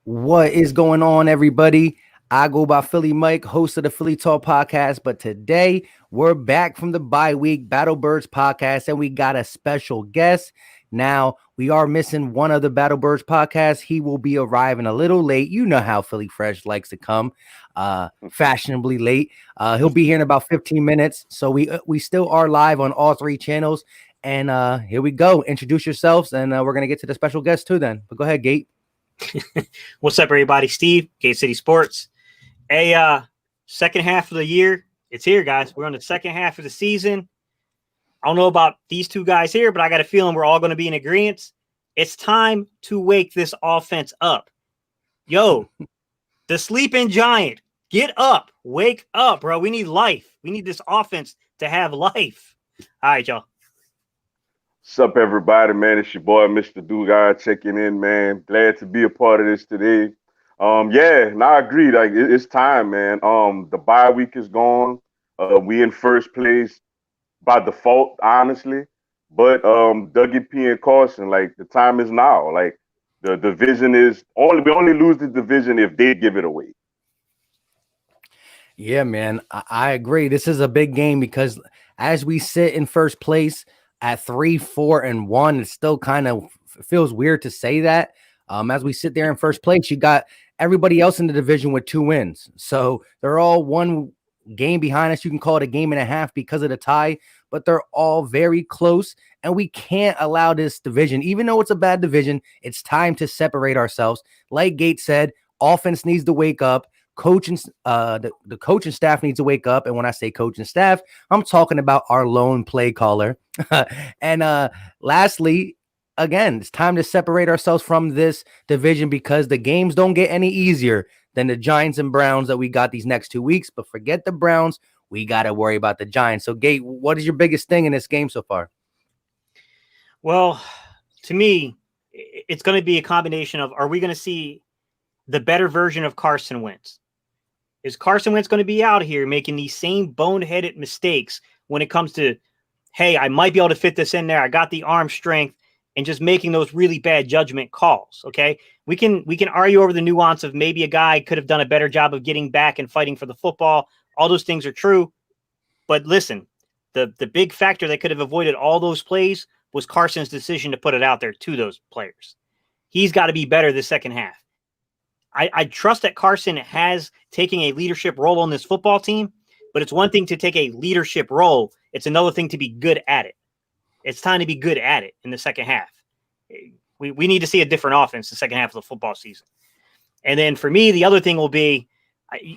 What is going on, everybody? I go by Philly Mike, host of the Philly Talk podcast. But today we're back from the bye week Battle Birds podcast, and we got a special guest. Now we are missing one of the Battle Birds podcast. He will be arriving a little late. You know how Philly Fresh likes to come, fashionably late. He'll be here in about 15 minutes. So we still are live on all three channels. And here we go. Introduce yourselves, and we're gonna get to the special guest too. Then, but go ahead, Gate. What's up, everybody? Steve, Gate City Sports. Second half of the year, it's here, guys. We're on the second half of the season. I don't know about these two guys here, but I got a feeling we're all going to be in agreement. It's time to wake this offense up. Yo, the sleeping giant, get up, wake up, bro. We need life. We need this offense to have life. All right, y'all. What's up, everybody, man? It's your boy, Mr. Dugai, checking in, man. Glad to be a part of this today. I agree. Like, it's time, man. The bye week is gone. We in first place by default, honestly. But Dougie P and Carson, like, the time is now. Like, the division is we only lose the division if they give it away. Yeah, man, I agree. This is a big game because as we sit in first place at 3-4-1, it still kind of feels weird to say that. As we sit there in first place, you got everybody else in the division with 2 wins. So they're all one game behind us. You can call it a game and a half because of the tie, but they're all very close. And we can't allow this division, even though it's a bad division, it's time to separate ourselves. Like Gates said, offense needs to wake up. Coaching, the coaching staff needs to wake up. And when I say coaching staff, I'm talking about our lone play caller. And lastly, again, it's time to separate ourselves from this division because the games don't get any easier than the Giants and Browns that we got these next 2 weeks. But forget the Browns. We got to worry about the Giants. So, Gate, what is your biggest thing in this game so far? Well, to me, it's going to be a combination of, are we going to see the better version of Carson Wentz? Is Carson Wentz going to be out here making these same boneheaded mistakes when it comes to, hey, I might be able to fit this in there. I got the arm strength, and just making those really bad judgment calls. Okay. We can argue over the nuance of maybe a guy could have done a better job of getting back and fighting for the football. All those things are true. But listen, the big factor that could have avoided all those plays was Carson's decision to put it out there to those players. He's got to be better the second half. I trust that Carson has taken a leadership role on this football team, but it's one thing to take a leadership role. It's another thing to be good at it. It's time to be good at it in the second half. We need to see a different offense the second half of the football season. And then for me, the other thing will be,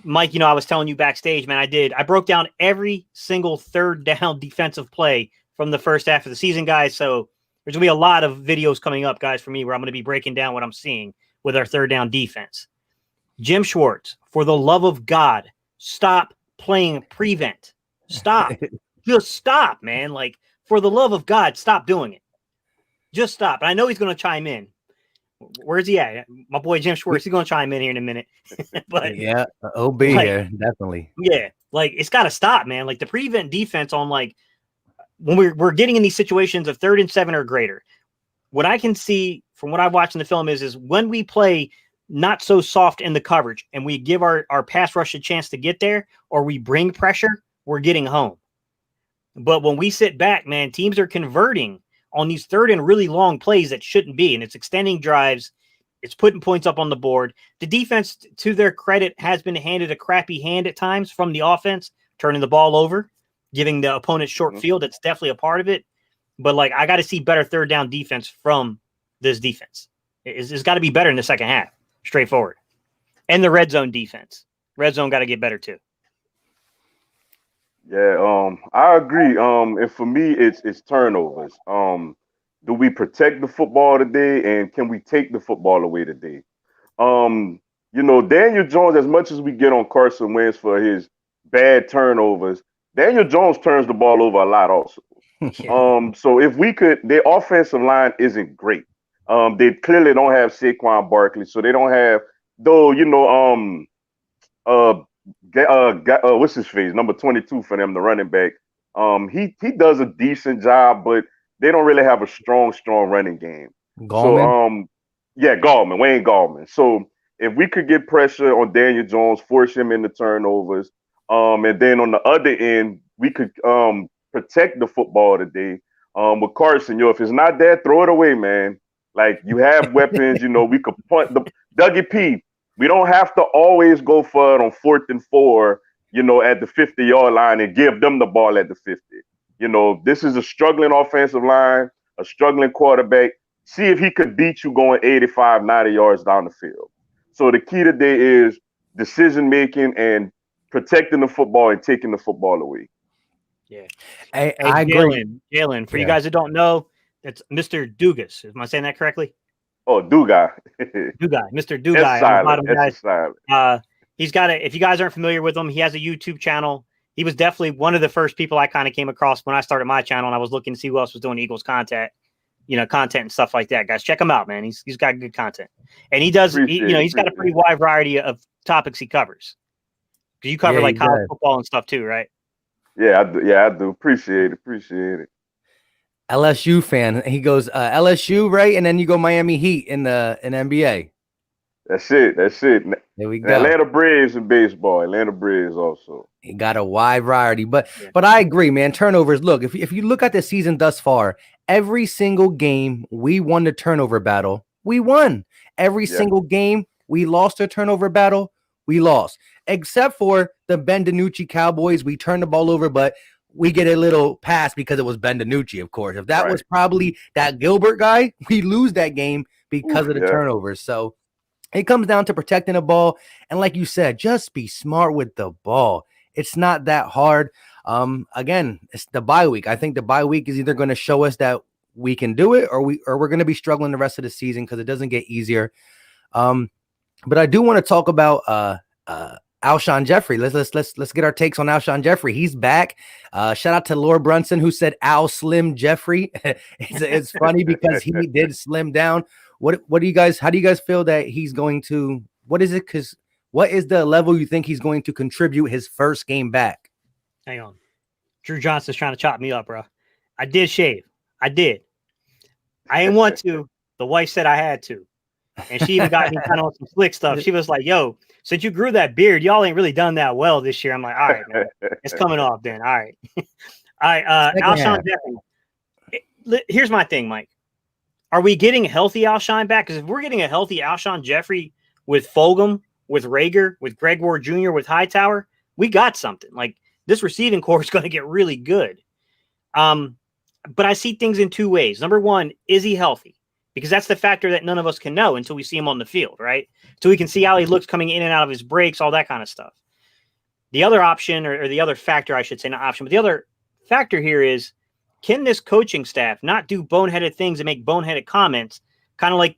Mike, I was telling you backstage, man, I broke down every single third down defensive play from the first half of the season, guys. So there's going to be a lot of videos coming up, guys, for me, where I'm going to be breaking down what I'm seeing with our third down defense. Jim Schwartz, for the love of God, stop playing prevent. Stop. Just stop, man. Like, for the love of God, stop doing it. Just stop. And I know he's going to chime in. Where's he at? My boy Jim Schwartz, he's going to chime in here in a minute. But yeah, he'll be here, definitely. Yeah, like, it's got to stop, man. Like, the prevent defense on, like, when we're getting in these situations of 3rd and 7 or greater, what I can see from what I've watched in the film is when we play not so soft in the coverage and we give our pass rush a chance to get there, or we bring pressure, we're getting home. But when we sit back, man, teams are converting on these 3rd and really long plays that shouldn't be, and it's extending drives. It's putting points up on the board. The defense, to their credit, has been handed a crappy hand at times from the offense, turning the ball over, giving the opponent short field. That's definitely a part of it. But, like, I got to see better third down defense from this defense. It's got to be better in the second half, straightforward. And the red zone defense. Red zone got to get better too. Yeah, I agree. And for me, it's turnovers. Do we protect the football today, and can we take the football away today? Daniel Jones, as much as we get on Carson Wentz for his bad turnovers, Daniel Jones turns the ball over a lot also. So if we could, their offensive line isn't great. They clearly don't have Saquon Barkley, so they don't have, though, what's his face? Number 22 for them, the running back. He does a decent job, but they don't really have a strong running game. Gallman? So Gallman, Wayne Gallman. So if we could get pressure on Daniel Jones, force him into turnovers, and then on the other end, we could protect the football today. With Carson, if it's not there, throw it away, man. Like, you have weapons, we could punt the Dougie P. We don't have to always go for it on 4th and 4, at the 50-yard line and give them the ball at the 50. This is a struggling offensive line, a struggling quarterback. See if he could beat you going 85, 90 yards down the field. So the key today is decision making and protecting the football and taking the football away. Yeah. I agree. Jalen, for you guys that don't know, that's Mr. Dugas. Am I saying that correctly? Oh, Dugai. Dugai, Mr. Dugai. He's got if you guys aren't familiar with him, he has a YouTube channel. He was definitely one of the first people I kind of came across when I started my channel, and I was looking to see who else was doing Eagles content, and stuff like that. Guys, check him out, man. He's got good content, and he does. He's got a pretty wide variety of topics he covers. Because you cover college football and stuff too, right? Yeah, I do. Appreciate it. LSU fan. He goes LSU, right? And then you go Miami Heat in NBA. That's it. There we go. Atlanta Braves in baseball. Atlanta Braves also. He got a wide variety, but I agree, man. Turnovers. Look, if you look at the season thus far, every single game we won the turnover battle. We won. Every single game we lost a turnover battle. We lost, except for the Ben DiNucci Cowboys. We turned the ball over, but we get a little pass because it was Ben DiNucci, of course. If that was probably that Gilbert guy, we lose that game because of the turnovers. So it comes down to protecting the ball. And like you said, just be smart with the ball. It's not that hard. Again, it's the bye week. I think the bye week is either going to show us that we can do it or we're going to be struggling the rest of the season because it doesn't get easier. But I do want to talk about Alshon Jeffrey. Let's get our takes on Alshon Jeffrey. He's back. Shout out to Laura Brunson who said Al Slim Jeffrey. It's funny because he did slim down. What do you guys? How do you guys feel that he's going to? What is it? Because what is the level you think he's going to contribute his first game back? Hang on, Drew Johnson's trying to chop me up, bro. I did shave. I did. I didn't want to. The wife said I had to. And she even got me kind of on some slick stuff. She was like, yo, since you grew that beard, y'all ain't really done that well this year. I'm like, all right, man. It's coming off then. All right. All right. Alshon Jeffrey. Here's my thing, Mike. Are we getting healthy Alshon back? Because if we're getting a healthy Alshon Jeffrey with Fulgham, with Rager, with Greg Ward Jr., with Hightower, we got something. Like, this receiving core is going to get really good. But I see things in two ways. Number one, is he healthy? Because that's the factor that none of us can know until we see him on the field, right? So we can see how he looks coming in and out of his breaks, all that kind of stuff. The other option, or the other factor, I should say, not option, but the other factor here is, can this coaching staff not do boneheaded things and make boneheaded comments, kind of like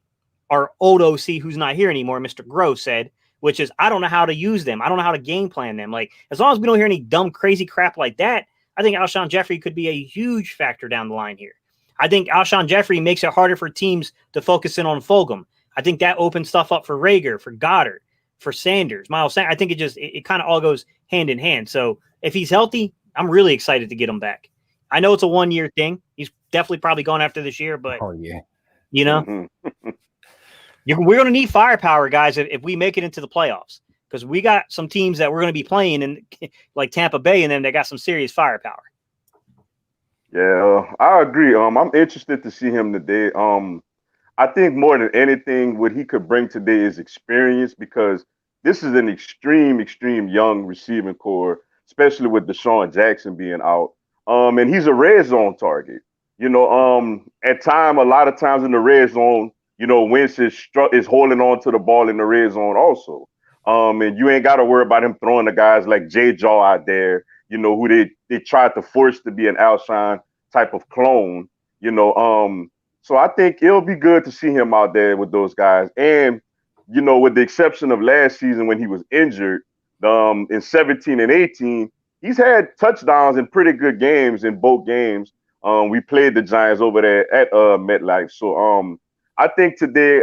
our old OC who's not here anymore, Mr. Gross, said, which is, I don't know how to use them. I don't know how to game plan them. Like, as long as we don't hear any dumb, crazy crap like that, I think Alshon Jeffrey could be a huge factor down the line here. I think Alshon Jeffrey makes it harder for teams to focus in on Fulgham. I think that opens stuff up for Rager, for Goddard, for Sanders, Miles Sanders. I think it kind of all goes hand in hand. So if he's healthy, I'm really excited to get him back. I know it's a 1-year thing. He's definitely probably going after this year, but we're going to need firepower, guys, if we make it into the playoffs, because we got some teams that we're going to be playing in, like Tampa Bay, and then they got some serious firepower. Yeah, I agree. I'm interested to see him today. I think more than anything, what he could bring today is experience, because this is an extreme young receiving core, especially with Deshaun Jackson being out. And he's a red zone target. A lot of times in the red zone, Wentz is holding on to the ball in the red zone also. And you ain't got to worry about him throwing the guys like J. Jaw out there, who they tried to force to be an Alshon type of clone, So I think it'll be good to see him out there with those guys. And, with the exception of last season when he was injured, in 17 and 18, he's had touchdowns in pretty good games in both games. We played the Giants over there at MetLife. So I think today,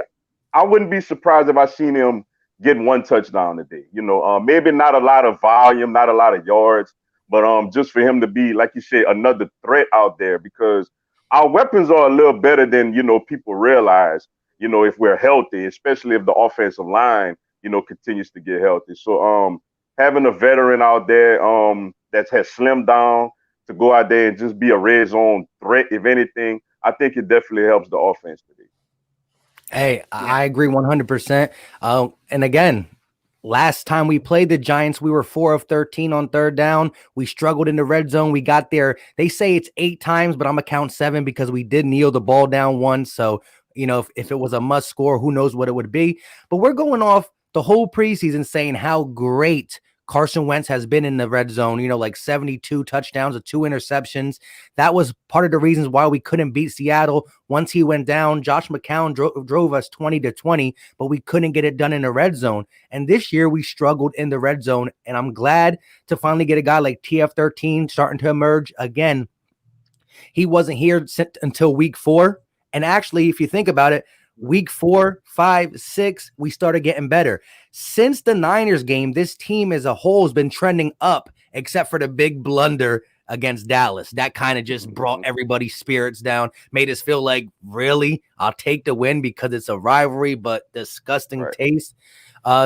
I wouldn't be surprised if I seen him get one touchdown today. Maybe not a lot of volume, not a lot of yards, but just for him to be, like you said, another threat out there, because our weapons are a little better than, people realize, if we're healthy, especially if the offensive line continues to get healthy. So having a veteran out there that has slimmed down to go out there and just be a red zone threat, if anything, I think it definitely helps the offense today. Hey, I agree 100%. And again, last time we played the Giants, we were 4 of 13 on third down. We struggled in the red zone. We got there. They say it's 8 times, but I'm going to count 7 because we did kneel the ball down once. So, if it was a must score, who knows what it would be. But we're going off the whole preseason saying how great Carson Wentz has been in the red zone, like 72 touchdowns and 2 interceptions. That was part of the reasons why we couldn't beat Seattle. Once he went down, Josh McCown drove us 20-20, but we couldn't get it done in the red zone. And this year we struggled in the red zone. And I'm glad to finally get a guy like TF13 starting to emerge again. He wasn't here until week 4. And actually, if you think about it, week 4, 5, 6, we started getting better. Since the Niners game, this team as a whole has been trending up, except for the big blunder against Dallas. That kind of just brought everybody's spirits down, made us feel like, really, I'll take the win because it's a rivalry, but disgusting taste.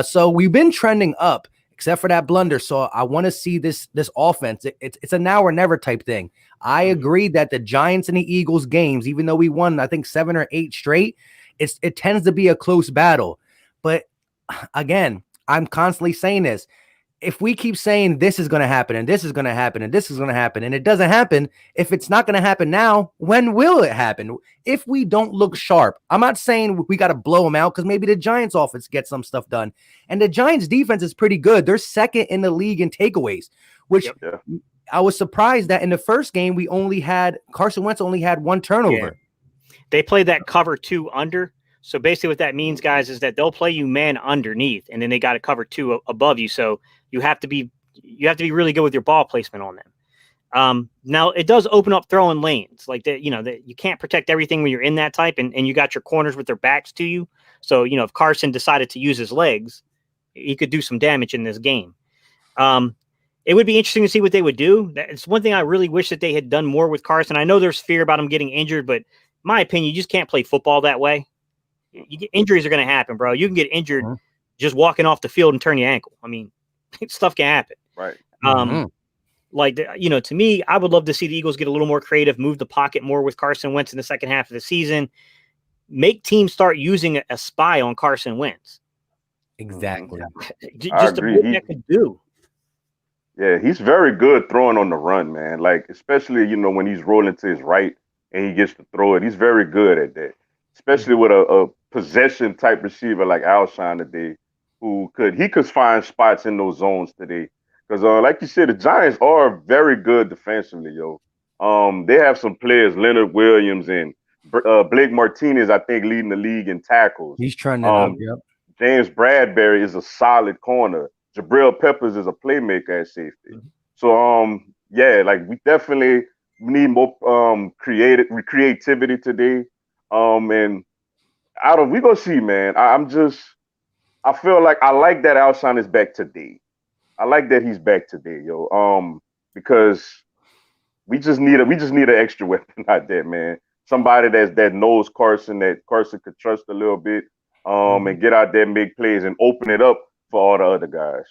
So we've been trending up, except for that blunder. So I want to see this offense. It's a now or never type thing. I agree that the Giants and the Eagles games, even though we won, I think 7 or 8 straight, it tends to be a close battle. But again, I'm constantly saying this. If we keep saying this is going to happen and this is going to happen and this is going to happen and it doesn't happen, if it's not going to happen now, when will it happen? If we don't look sharp, I'm not saying we got to blow them out because maybe the Giants offense gets some stuff done. And the Giants defense is pretty good. They're second in the league in takeaways, which I was surprised that in the first game, Carson Wentz only had 1 turnover. Yeah. They played that cover 2 under. So basically what that means, guys, is that they'll play you man underneath, and then they got to cover 2 above you. So you have to be really good with your ball placement on them. Now it does open up throwing lanes like that. You can't protect everything when you're in that type, and you got your corners with their backs to you. So, if Carson decided to use his legs, he could do some damage in this game. It would be interesting to see what they would do. It's one thing I really wish that they had done more with Carson. I know there's fear about him getting injured, but my opinion, you just can't play football that way. Injuries are going to happen, bro. You can get injured just walking off the field and turn your ankle. I mean, stuff can happen. Right. To me, I would love to see the Eagles get a little more creative, move the pocket more with Carson Wentz in the second half of the season, make teams start using a spy on Carson Wentz. Exactly. Just a bit that could do. Yeah, he's very good throwing on the run, man. Like, especially, when he's rolling to his right and he gets to throw it. He's very good at that, especially with a possession type receiver like Alshon today, who could find spots in those zones today. Because like you said, the Giants are very good defensively, yo. They have some players, Leonard Williams and Blake Martinez, I think, leading the league in tackles. He's trending up, yep. James Bradbury is a solid corner. Jabril Peppers is a playmaker at safety. So, we definitely need more creativity today. And we gonna see, man. I feel like I like that Alshon is back today. I like that he's back today, yo. Because we just need an extra weapon out there, man. Somebody that knows Carson, that Carson could trust a little bit, and get out there and make plays and open it up for all the other guys.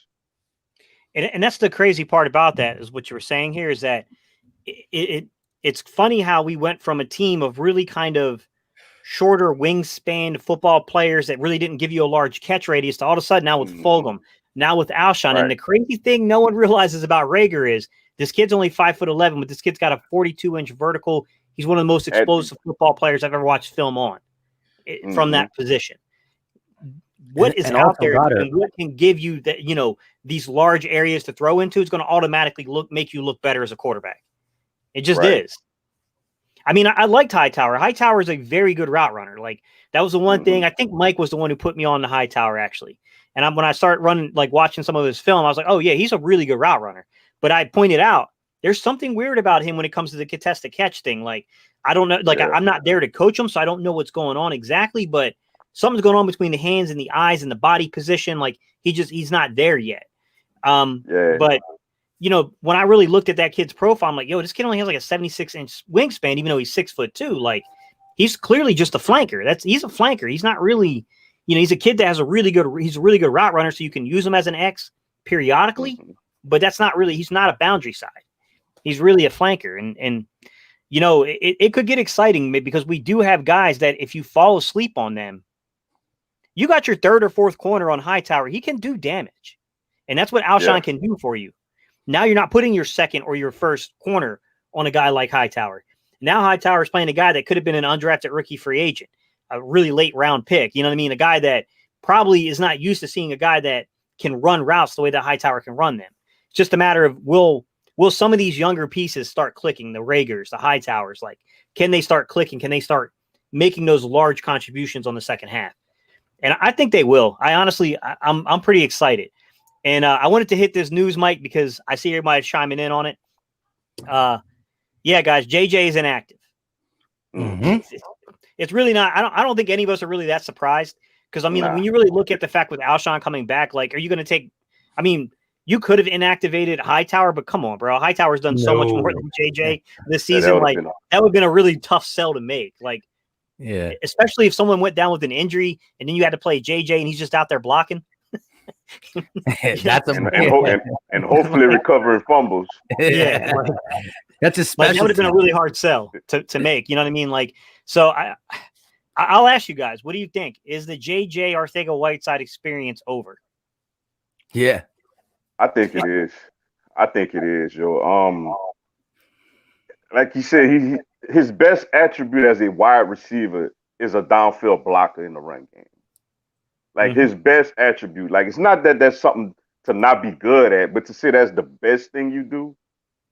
And that's the crazy part about that, is what you were saying here, is that it's funny how we went from a team of really kind of shorter wingspan football players that really didn't give you a large catch radius to all of a sudden now with Fulgham, now with Alshon. Right. And the crazy thing no one realizes about Rager is this kid's only 5'11", but this kid's got a 42-inch vertical. He's one of the most explosive football players I've ever watched film on from that position. What is out there and what can give you that, these large areas to throw into is going to automatically make you look better as a quarterback. It just is. I mean, I liked Hightower. Hightower is a very good route runner. Like, that was the one thing. I think Mike was the one who put me on the Hightower, actually. And when I started watching some of his film, I was like, oh yeah, he's a really good route runner. But I pointed out there's something weird about him when it comes to the contested catch thing. Like, I don't know, I'm not there to coach him, so I don't know what's going on exactly, but something's going on between the hands and the eyes and the body position. Like, he's not there yet. But when I really looked at that kid's profile, I'm like, yo, this kid only has like a 76-inch wingspan, even though he's 6'2". Like, he's clearly just a flanker. He's a flanker. He's not really, he's a kid that has he's a really good route runner, so you can use him as an X periodically, but that's not really, he's not a boundary side. He's really a flanker. And it could get exciting because we do have guys that if you fall asleep on them, you got your third or fourth corner on Hightower. He can do damage. And that's what Alshon can do for you. Now you're not putting your second or your first corner on a guy like Hightower. Now Hightower is playing a guy that could have been an undrafted rookie free agent, a really late round pick. You know what I mean? A guy that probably is not used to seeing a guy that can run routes the way that Hightower can run them. It's just a matter of will some of these younger pieces start clicking, the Ragers, the Hightowers, like, can they start clicking? Can they start making those large contributions on the second half? And I think they will. I'm pretty excited. And I wanted to hit this news, Mike, because I see everybody chiming in on it. Yeah, guys, JJ is inactive. It's really not. I don't think any of us are really that surprised because when you really look at the fact with Alshon coming back, like, are you going to take? I mean, you could have inactivated Hightower, but come on, bro. Hightower's done so much more than JJ this season. That would have been a really tough sell to make. Like, yeah, especially if someone went down with an injury and then you had to play JJ and he's just out there blocking. That's and hopefully recovering fumbles. Yeah, that's a special. That would have been a really hard sell to make. You know what I mean? Like, so I'll ask you guys, what do you think? Is the JJ Arcega-Whiteside experience over? Yeah, I think it is. Yo. Like you said, his best attribute as a wide receiver is a downfield blocker in the run game. Like his best attribute. Like, it's not that that's something to not be good at, but to say that's the best thing you do.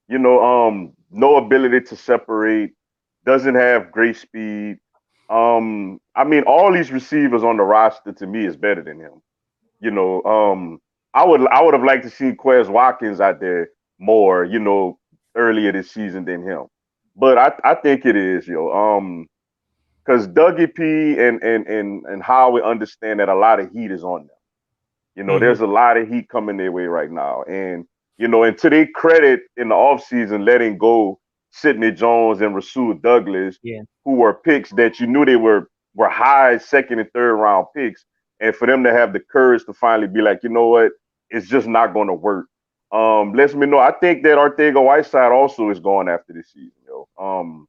No ability to separate, doesn't have great speed. All these receivers on the roster to me is better than him. I would have liked to see Quez Watkins out there more, earlier this season than him. But I think it is, yo. Because Dougie P and Howie understand that a lot of heat is on them. There's a lot of heat coming their way right now. And, and to their credit in the offseason, letting go Sidney Jones and Rasul Douglas, who were picks that you knew they were high second and third round picks. And for them to have the courage to finally be like, you know what, it's just not going to work. Lets me know. I think that Arcega-Whiteside also is going after this season, yo.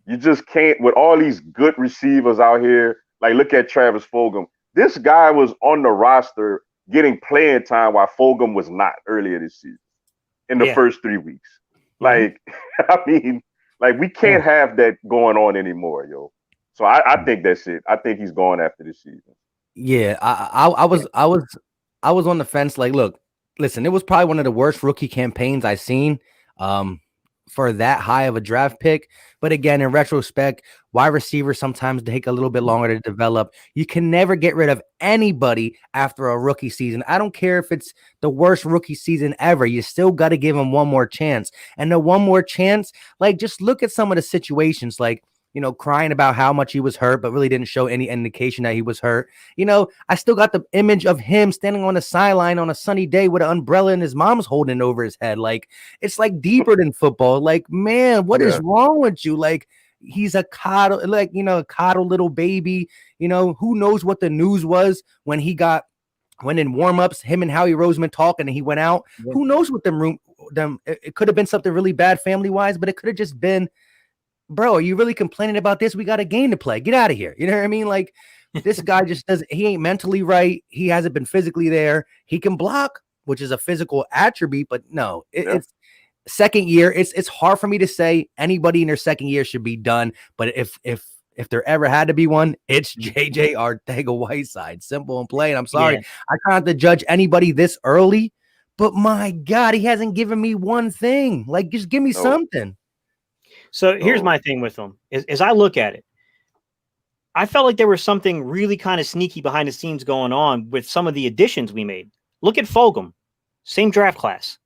You just can't, with all these good receivers out here, like look at Travis Fulgham. This guy was on the roster getting playing time while Fulgham was not earlier this season in the first 3 weeks. Like, we can't have that going on anymore, yo. So I think that's it. I think he's going after this season. Yeah, I was on the fence. Like, look, listen, it was probably one of the worst rookie campaigns I've seen for that high of a draft pick. But again, in retrospect, wide receivers sometimes take a little bit longer to develop. You can never get rid of anybody after a rookie season. I don't care if it's the worst rookie season ever. You still got to give them one more chance. And the one more chance, like, just look at some of the situations, like, crying about how much he was hurt, but really didn't show any indication that he was hurt. I still got the image of him standing on the sideline on a sunny day with an umbrella and his mom's holding over his head. Like, it's like deeper than football. Like, man, what is wrong with you? Like, he's a coddle, a coddle little baby. Who knows what the news was when in warmups, him and Howie Roseman talking and he went out. Yeah. Who knows what it could have been something really bad family wise, but it could have just been, bro, are you really complaining about this? We got a game to play. Get out of here. You know what I mean? Like, this guy just he ain't mentally right. He hasn't been physically there. He can block, which is a physical attribute, but no, it's second year. It's hard for me to say anybody in their second year should be done. But if there ever had to be one, it's JJ Arcega-Whiteside. Simple and plain. I'm sorry. I can't have to judge anybody this early, but my God, he hasn't given me one thing. Like, just give me something. So here's my thing with them. As I look at it, I felt like there was something really kind of sneaky behind the scenes going on with some of the additions we made. Look at Fulgham, same draft class.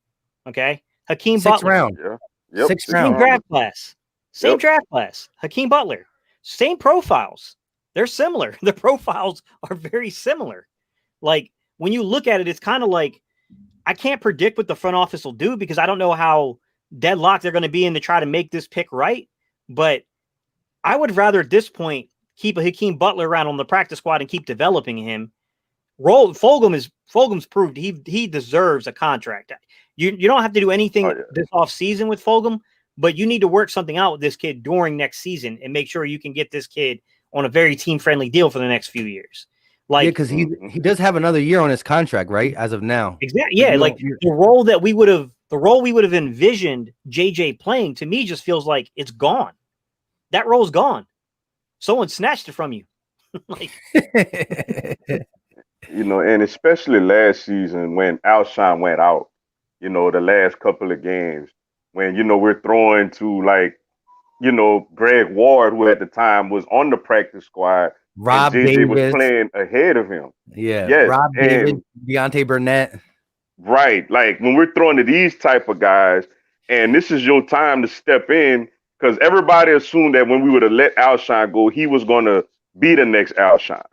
Okay. Hakeem Butler. Round. Yeah. Yep. Sixth round. Same draft class. Same draft class. Hakeem Butler. Same profiles. They're similar. The profiles are very similar. Like, when you look at it, it's kind of like, I can't predict what the front office will do because I don't know how deadlocked they're going to be in to try to make this pick right. But I would rather at this point keep a Hakeem Butler around on the practice squad and keep developing him. Fulgham's proved he deserves a contract. You don't have to do anything this offseason with Fulgham, but you need to work something out with this kid during next season and make sure you can get this kid on a very team-friendly deal for the next few years. Like, yeah, because he does have another year on his contract, right? As of now. Exactly. Yeah, like the role we would have envisioned JJ playing, to me, just feels like it's gone. That role's gone. Someone snatched it from you. Like, you know, and especially last season when Alshon went out, you know, the last couple of games when, you know, we're throwing to, like, you know, Greg Ward, who at the time was on the practice squad, Rob and JJ Davis was playing ahead of him. Yeah, yes. Rob Davis, Deontay Burnett. Right. Like when we're throwing to these type of guys, and this is your time to step in, because everybody assumed that when we would have let Alshon go, he was going to be the next Alshon.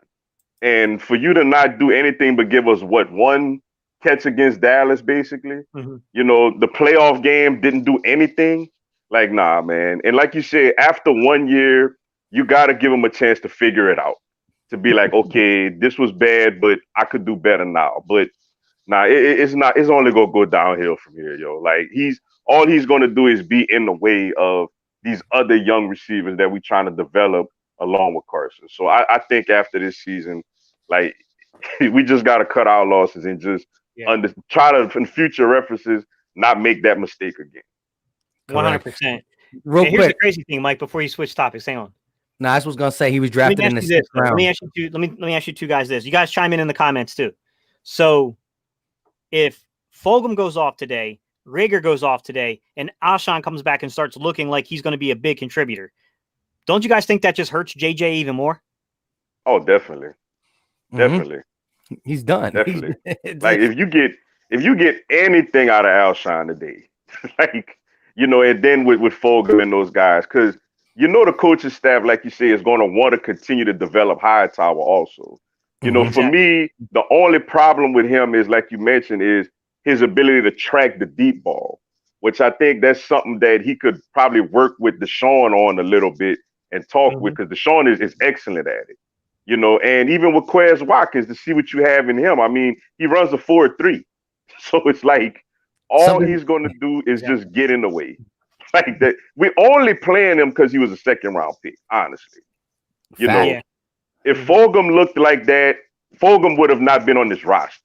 And for you to not do anything but give us one catch against Dallas, basically, you know, the playoff game didn't do anything. Like, nah, man. And like you said, after 1 year, you got to give him a chance to figure it out, to be like, okay, this was bad, but I could do better now. But nah, it's not. It's only gonna go downhill from here, yo. Like all he's gonna do is be in the way of these other young receivers that we're trying to develop along with Carson. So I think after this season, like we just got to cut our losses and just try to, in future references, not make that mistake again. 100%. Real here's quick, the crazy thing, Mike. Before you switch topics, hang on. No, I was gonna say he was drafted in the 6th round. Let me ask you two guys this. You guys chime in the comments too. So if Fulgham goes off today, Reagor goes off today, and Alshon comes back and starts looking like he's going to be a big contributor, don't you guys think that just hurts JJ even more? Oh, definitely. Definitely. He's done. Definitely. Like if you get anything out of Alshon today, like, you know, and then with Fulgham and those guys, because you know the coaching staff, like you say, is going to want to continue to develop Hightower also. You know, for me, the only problem with him is, like you mentioned, is his ability to track the deep ball, which I think that's something that he could probably work with Deshaun on a little bit and talk with, because Deshaun is excellent at it. You know, and even with Quez Watkins, to see what you have in him, I mean, he runs a 4.3. So it's like all he's going to do is just get in the way. Like that. We're only playing him because he was a 2nd round pick, honestly. You know, if Fulgham looked like that, Fulgham would have not been on this roster.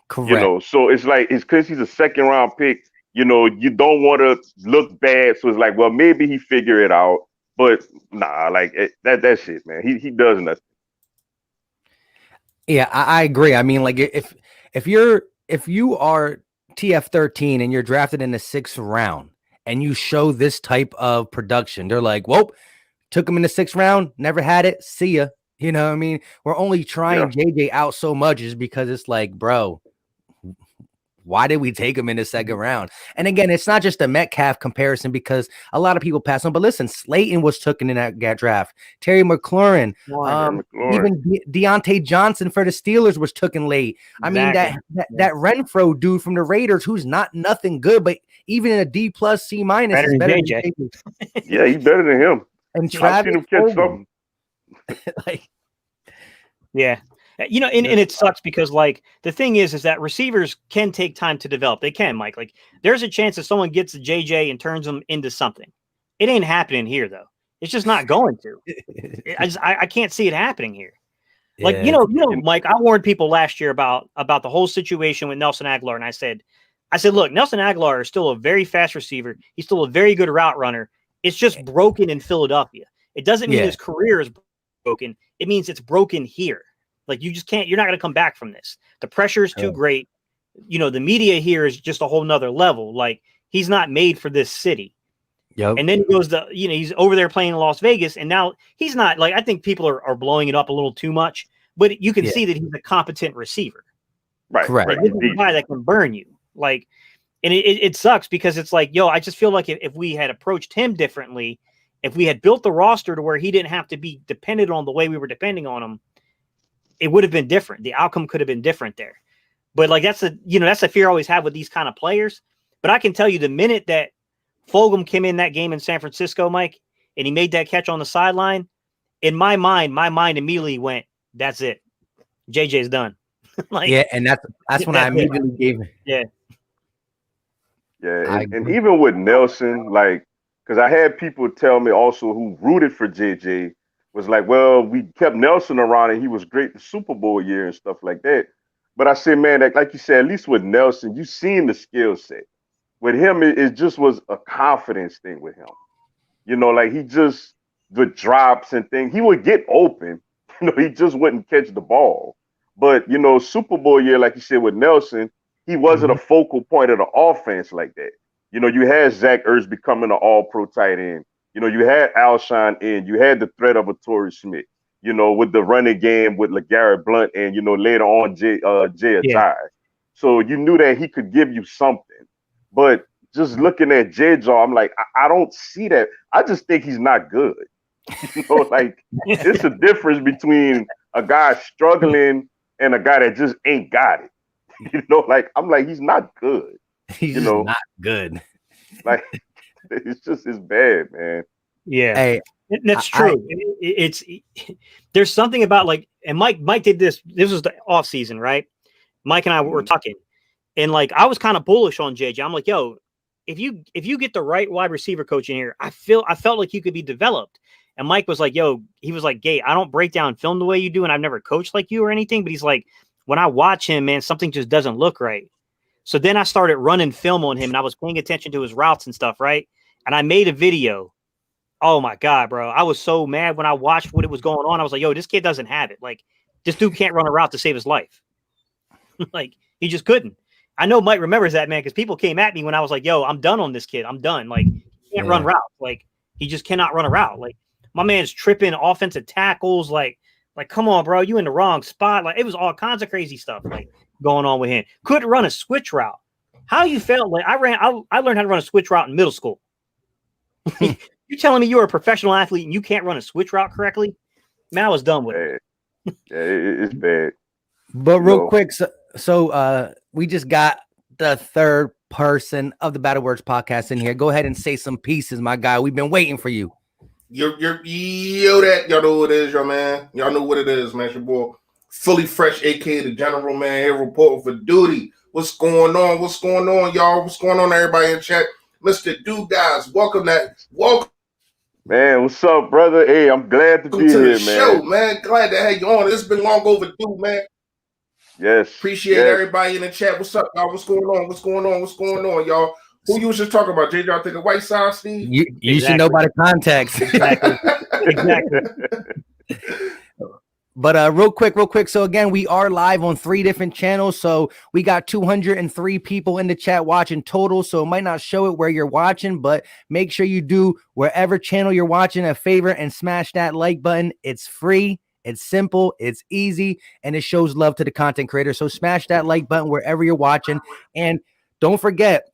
Correct. You know, so it's like, it's because he's a 2nd round pick. You know, you don't want to look bad. So it's like, well, maybe he figure it out. But nah, like that's it, man. He does nothing. Yeah, I agree. I mean, like if you are TF13 and you're drafted in the 6th round and you show this type of production, they're like, whoa, took him in the 6th round, never had it. See ya. You know what I mean? We're only trying JJ out so much is because it's like, bro, why did we take him in the 2nd round? And again, it's not just a Metcalf comparison because a lot of people pass on. But listen, Slayton was taken in that draft. Terry McLaurin, even Deontay Johnson for the Steelers was taken late. I mean, that Renfro dude from the Raiders, who's not nothing good, but even in a D+, C- is better than JJ. Yeah, he's better than him. And Travis, I've seen him catch something. Like, yeah. You know, and it sucks because, like, the thing is that receivers can take time to develop. They can, Mike. Like, there's a chance that someone gets a JJ and turns them into something. It ain't happening here, though. It's just not going to. I can't see it happening here. Like, you know, Mike, I warned people last year about the whole situation with Nelson Aguilar, and I said, look, Nelson Aguilar is still a very fast receiver. He's still a very good route runner. It's just broken in Philadelphia. It doesn't mean his career is broken. It means it's broken here. Like, you just can't, you're not going to come back from this. The pressure is too great. You know, the media here is just a whole nother level. Like, he's not made for this city. Yep. And then he goes to, you know, he's over there playing in Las Vegas. And now he's not, like, I think people are blowing it up a little too much, but you can see that he's a competent receiver. Right. Correct. Like, this is a guy that can burn you. Like, and it sucks because it's like, yo, I just feel like if we had approached him differently, if we had built the roster to where he didn't have to be dependent on the way we were depending on him, it would have been different. The outcome could have been different there. But like, that's the fear I always have with these kind of players. But I can tell you the minute that Fulgham came in that game in San Francisco, Mike, and he made that catch on the sideline, in my mind immediately went, that's it. JJ's done. Like, yeah, and that's when I immediately gave it. Yeah. Yeah, and even with Nelson, like, because I had people tell me also who rooted for JJ was like, well, we kept Nelson around and he was great the Super Bowl year and stuff like that. But I said, man, like you said, at least with Nelson, you seen the skill set. With him, it just was a confidence thing with him. You know, like he just the drops and things. He would get open. You know, he just wouldn't catch the ball. But you know, Super Bowl year, like you said with Nelson, he wasn't a focal point of the offense like that. You know, you had Zach Ertz becoming an All-Pro tight end. You know, you had Alshon in. You had the threat of a Torrey Smith. You know, with the running game with LeGarrette Blount and you know later on Jay Ajayi. So you knew that he could give you something. But just looking at J-Jaw, I'm like, I don't see that. I just think he's not good. You know, like it's a difference between a guy struggling and a guy that just ain't got it. You know, like I'm like, he's not good. He's just not good. Like it's bad, man. Yeah, hey, that's true. It's there's something about like, and Mike did this. This was the off season, right? Mike and I were talking, and like I was kind of bullish on JJ. I'm like, yo, if you get the right wide receiver coach in here, I felt like you could be developed. And Mike was like, yo, he was like, Gate, I don't break down film the way you do, and I've never coached like you or anything. But he's like, when I watch him, man, something just doesn't look right. So then I started running film on him, and I was paying attention to his routes and stuff, right? And I made a video. Oh, my God, bro. I was so mad when I watched what it was going on. I was like, yo, this kid doesn't have it. Like, this dude can't run a route to save his life. Like, he just couldn't. I know Mike remembers that, man, because people came at me when I was like, yo, I'm done on this kid. I'm done. Like, he can't run routes. Like, he just cannot run a route. Like, my man's tripping offensive tackles. Like, come on, bro. You in the wrong spot. Like, it was all kinds of crazy stuff like going on with him. Couldn't run a switch route. How you felt? Like, I learned how to run a switch route in middle school. You telling me you're a professional athlete and you can't run a switch route correctly? Man, I was done with it. Yeah, it's bad. But real quick, so we just got the third person of the Battle Words podcast in here. Go ahead and say some pieces, my guy. We've been waiting for you. Y'all know what it is, yo, man. Y'all know what it is, man. It's your boy, Fully Fresh, aka the General, man, here reporting for duty. What's going on? What's going on, y'all? What's going on, everybody in chat? Mr. Dude, guys, welcome. Man, what's up, brother? Hey, I'm glad to be here, man. Show, man. Glad to have you on. It's been long overdue, man. Yes. Appreciate everybody in the chat. What's up, y'all? What's going on? What's going on, y'all? Who you was just talking about? JJ, I think of Whiteside, Steve? You should know by the context. Exactly. But real quick. So again, we are live on 3 different channels. So we got 203 people in the chat watching total. So it might not show it where you're watching, but make sure you do wherever channel you're watching a favor and smash that like button. It's free. It's simple. It's easy. And it shows love to the content creator. So smash that like button wherever you're watching. And don't forget,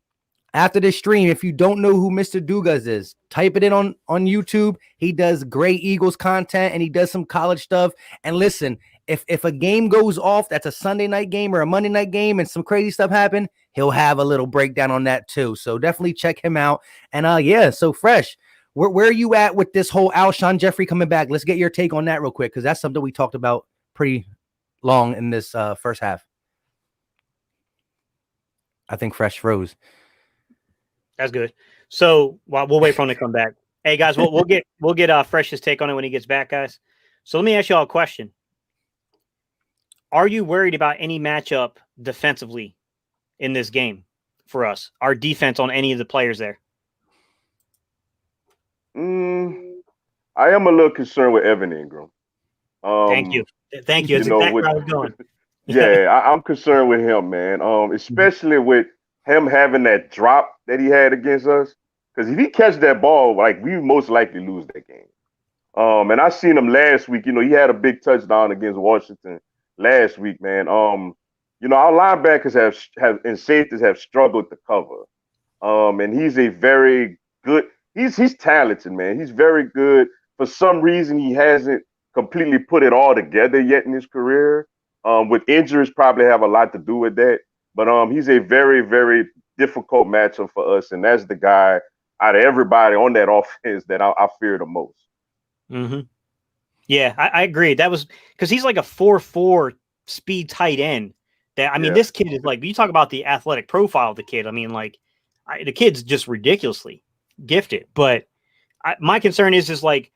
after this stream, if you don't know who Mr. Dugas is, type it in on YouTube. He does great Eagles content and he does some college stuff. And listen, if a game goes off, that's a Sunday night game or a Monday night game and some crazy stuff happen, he'll have a little breakdown on that too. So definitely check him out. And so Fresh, where are you at with this whole Alshon Jeffrey coming back? Let's get your take on that real quick, because that's something we talked about pretty long in this first half. I think Fresh froze. That's good. So we'll wait for him to come back. Hey guys, we'll get Fresh's take on it when he gets back, guys. So let me ask y'all a question. Are you worried about any matchup defensively in this game for us? Our defense on any of the players there? I am a little concerned with Evan Ingram. Thank you. That's exactly where I was going. Yeah, I'm concerned with him, man. Especially with him having that drop that he had against us. Because if he catch that ball, like, we most likely lose that game. And I seen him last week. You know, he had a big touchdown against Washington last week, man. You know, our linebackers have and safeties have struggled to cover. And he's a very good. He's talented, man. He's very good. For some reason, he hasn't completely put it all together yet in his career. With injuries, probably have a lot to do with that. But he's a very, very difficult matchup for us, and that's the guy out of everybody on that offense that I fear the most. Mm-hmm. Yeah, I agree. That was because he's like a 4.4 speed tight end. That I mean, this kid is like, you talk about the athletic profile of the kid. I mean, like, the kid's just ridiculously gifted. But my concern is like,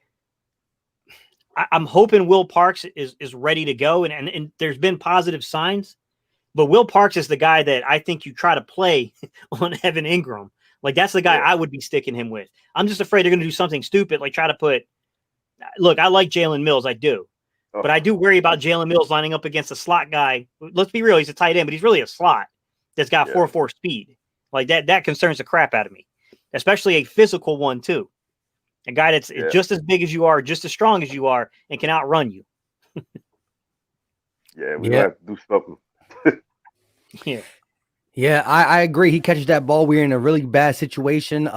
I'm hoping Will Parks is ready to go, and there's been positive signs. But Will Parks is the guy that I think you try to play on Evan Ingram. Like, that's the guy I would be sticking him with. I'm just afraid they're going to do something stupid, like try to put. Look, I like Jalen Mills, I do, but I do worry about Jalen Mills lining up against a slot guy. Let's be real, he's a tight end, but he's really a slot that's got 4.4 speed. Like that concerns the crap out of me, especially a physical one too. A guy that's just as big as you are, just as strong as you are, and can outrun you. We have to do something. Yeah, I agree. He catches that ball. We're in a really bad situation.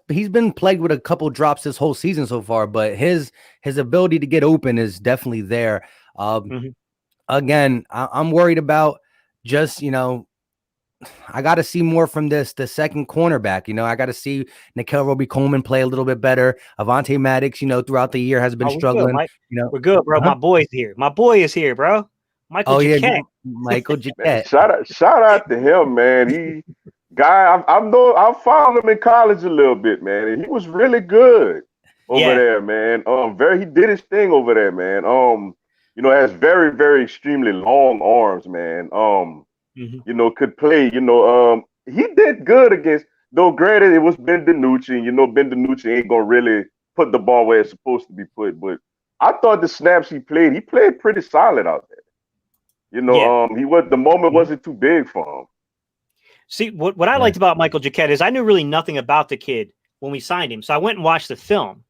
He's been plagued with a couple drops this whole season so far, but his ability to get open is definitely there. Again, I'm worried about just, I got to see more from the second cornerback. I got to see Nikel Roby-Coleman play a little bit better. Avonte Maddox, throughout the year has been struggling. Good, we're good, bro. My boy's here. My boy is here, bro. Michael Jacquet. Michael Jacquet. Shout out to him, man. I followed him in college a little bit, man, and he was really good over there, man. He did his thing over there, man. Has very, very extremely long arms, man. Could play. He did good against. Though granted, it was Ben DiNucci, and Ben DiNucci ain't gonna really put the ball where it's supposed to be put. But I thought the snaps he played pretty solid out there. The moment wasn't too big for him. See, what I liked about Michael Jacquet is I knew really nothing about the kid when we signed him. So I went and watched the film,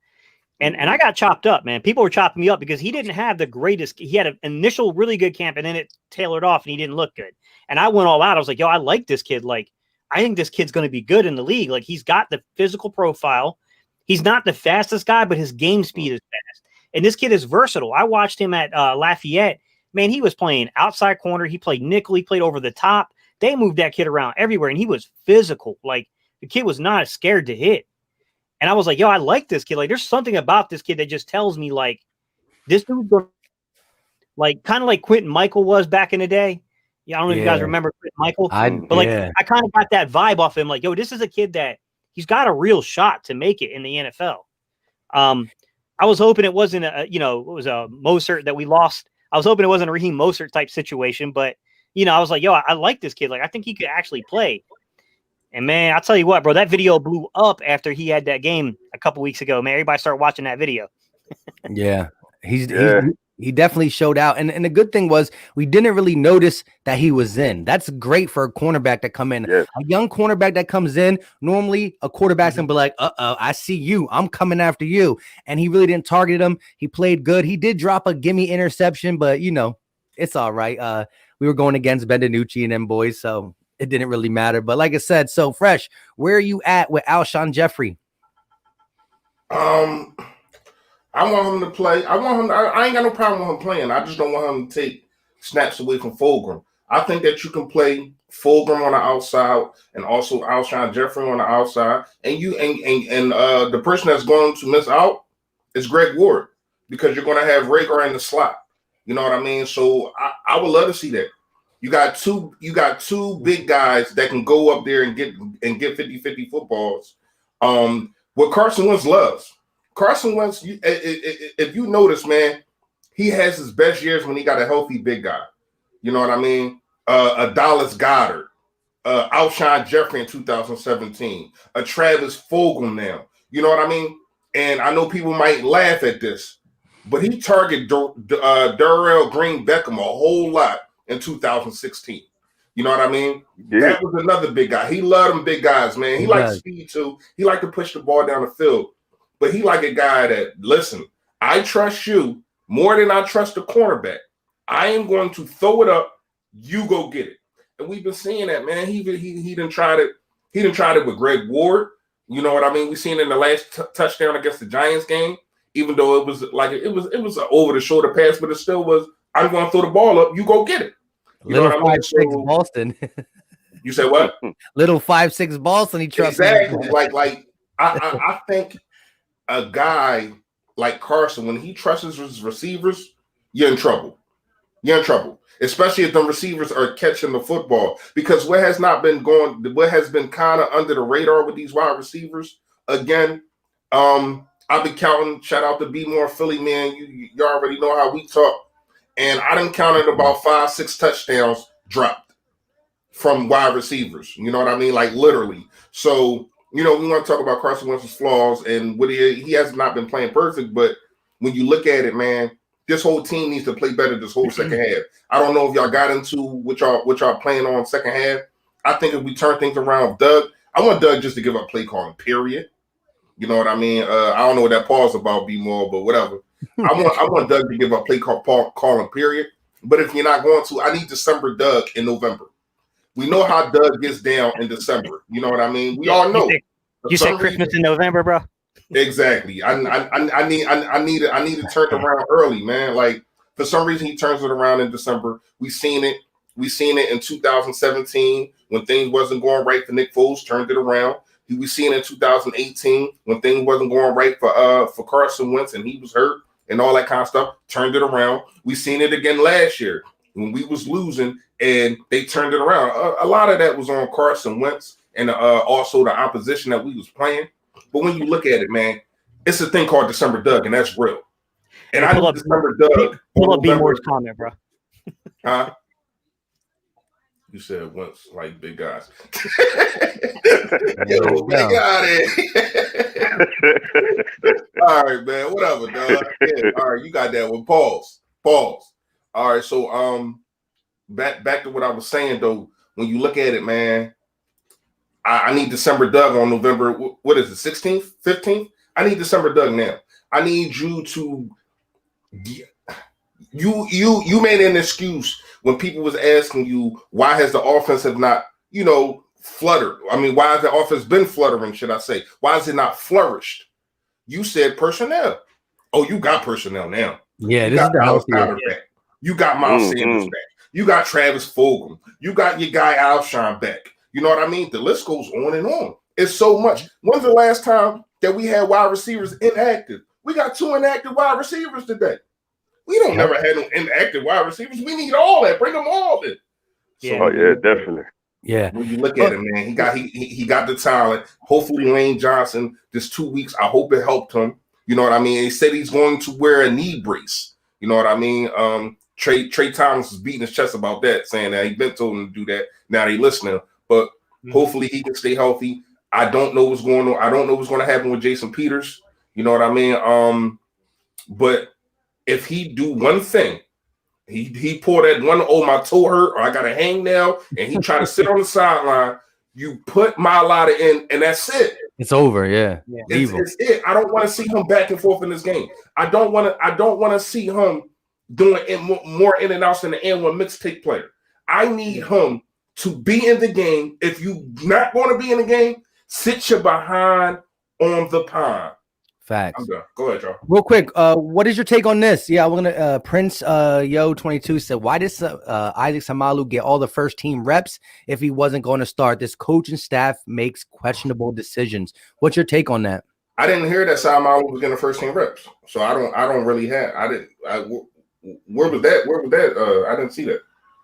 and I got chopped up, man. People were chopping me up because he didn't have the greatest. He had an initial really good camp, and then it tailored off, and he didn't look good. And I went all out. I was like, yo, I like this kid. Like, I think this kid's going to be good in the league. Like, he's got the physical profile. He's not the fastest guy, but his game speed is fast. And this kid is versatile. I watched him at Lafayette. Man, he was playing outside corner. He played nickel. He played over the top. They moved that kid around everywhere, and he was physical. Like, the kid was not scared to hit. And I was like, yo, I like this kid. Like, there's something about this kid that just tells me, like, this dude's going to, like, kind of like Quentin Michael was back in the day. Yeah, I don't know if you guys remember Quentin Michael. I kind of got that vibe off him. Like, yo, this is a kid that he's got a real shot to make it in the NFL. I was hoping it wasn't it was a Mostert that we lost. I was hoping it wasn't a Raheem Mostert type situation, but I was like, yo, I like this kid. Like, I think he could actually play. And man, I'll tell you what, bro, that video blew up after he had that game a couple weeks ago. Man, everybody started watching that video. He definitely showed out. And the good thing was we didn't really notice that he was in. That's great for a cornerback to come in. A young cornerback that comes in, normally a quarterback's gonna be like, I see you. I'm coming after you. And he really didn't target him. He played good. He did drop a gimme interception, but it's all right. We were going against Ben DiNucci and them boys, so it didn't really matter. But like I said, so Fresh, where are you at with Alshon Jeffrey? I want him to play. I ain't got no problem with him playing. I just don't want him to take snaps away from Fulgham. I think that you can play Fulgham on the outside and also Alshon Jeffrey on the outside. And the person that's going to miss out is Greg Ward, because you're going to have Rager in the slot. You know what I mean? So I would love to see that. You got two big guys that can go up there and get 50-50 footballs. What Carson Wentz loves. Carson Wentz, if you notice, man, he has his best years when he got a healthy big guy. You know what I mean? A Dallas Goedert, Alshon Jeffrey in 2017, a Travis Fulgham now. You know what I mean? And I know people might laugh at this, but he targeted Darrell Green Beckham a whole lot in 2016. You know what I mean? Yeah. That was another big guy. He loved them big guys, man. He liked speed too. He liked to push the ball down the field. But he like a guy that, listen, I trust you more than I trust the cornerback. I am going to throw it up. You go get it. And we've been seeing that, man. He done tried it. He done tried it with Greg Ward. You know what I mean? We seen it in the last touchdown against the Giants game. Even though it was an over the shoulder pass, but it still was. I'm going to throw the ball up. You go get it. You Little 5'6" Boston. You say what? Little 5'6" Boston. He trusts exactly. Like I think a guy like Carson, when he trusts his receivers, you're in trouble. You're in trouble, especially if the receivers are catching the football. Because what has been kind of under the radar with these wide receivers, again, I've been counting. Shout out to Be More Philly, man. You already know how we talk. And I done counted about 5-6 touchdowns dropped from wide receivers. You know what I mean? Like literally. So, we want to talk about Carson Wentz's flaws and what he has not been playing perfect. But when you look at it, man, this whole team needs to play better this whole second half. I don't know if y'all got into what y'all playing on second half. I think if we turn things around, I want Doug just to give up play calling, period. You know what I mean? I don't know what that pause about, be more, but whatever. I want Doug to give up play calling, period. But if you're not going to, I need December Doug in November. We know how Doug gets down in December. You know what I mean? We all know. You said Christmas in November, bro. Exactly. I need to turn it around early, man. Like for some reason he turns it around in December. We seen it in 2017 when things wasn't going right for Nick Foles, turned it around. We seen it in 2018 when things wasn't going right for Carson Wentz and he was hurt and all that kind of stuff, turned it around. We seen it again last year when we was losing and they turned it around. A lot of that was on Carson Wentz and also the opposition that we was playing. But when you look at it, man, it's a thing called December Doug, and that's real. And I need December Doug. Pull up B Moore's comment, bro. Huh? You said once, like big guys. Yo, big guy there. All right, man. Whatever, dog. Yeah, all right, you got that one. Pause. All right, so back to what I was saying though. When you look at it, man, I need December Doug on November. What is it? 16th, 15th? I need December Doug now. I need you to. You made an excuse when people was asking you why has the offense have not, fluttered. I mean, why has the offense been fluttering? Should I say? Why has it not flourished? You said personnel. Oh, you got personnel now. Yeah, this is the house back. You got Miles Sanders back. You got Travis Fulgham. You got your guy Alshon back. You know what I mean? The list goes on and on. It's so much. When's the last time that we had wide receivers inactive? We got 2 inactive wide receivers today. We don't never had no inactive wide receivers. We need all that. Bring them all in. Yeah. Oh yeah, definitely. Yeah. When you look at it, man, he got the talent. Hopefully, Lane Johnson, this 2 weeks, I hope it helped him. You know what I mean? He said he's going to wear a knee brace. You know what I mean? Trey Thomas is beating his chest about that, saying that he's been told him to do that. Now they listening. But hopefully he can stay healthy. I don't know what's going on. I don't know what's going to happen with Jason Peters. You know what I mean? But if he do one thing, he pull that one, my toe hurt, or I got a hangnail, and he try to sit on the sideline, you put Mailata in, and that's it. It's over, yeah. It's it. I don't want to see him back and forth in this game. I don't want to see him doing more in and outs than the N1 mixtape player. I need him to be in the game. If you not going to be in the game, sit your behind on the pond. Facts. I'm done. Go ahead, y'all. Real quick, what is your take on this? Yeah, we're gonna Prince Yo22 said, why does Isaac Samalu get all the first team reps if he wasn't going to start? This coaching staff makes questionable decisions. What's your take on that? I didn't hear that Samalu was getting the first team reps, so I don't really have. Where was that? I didn't see that.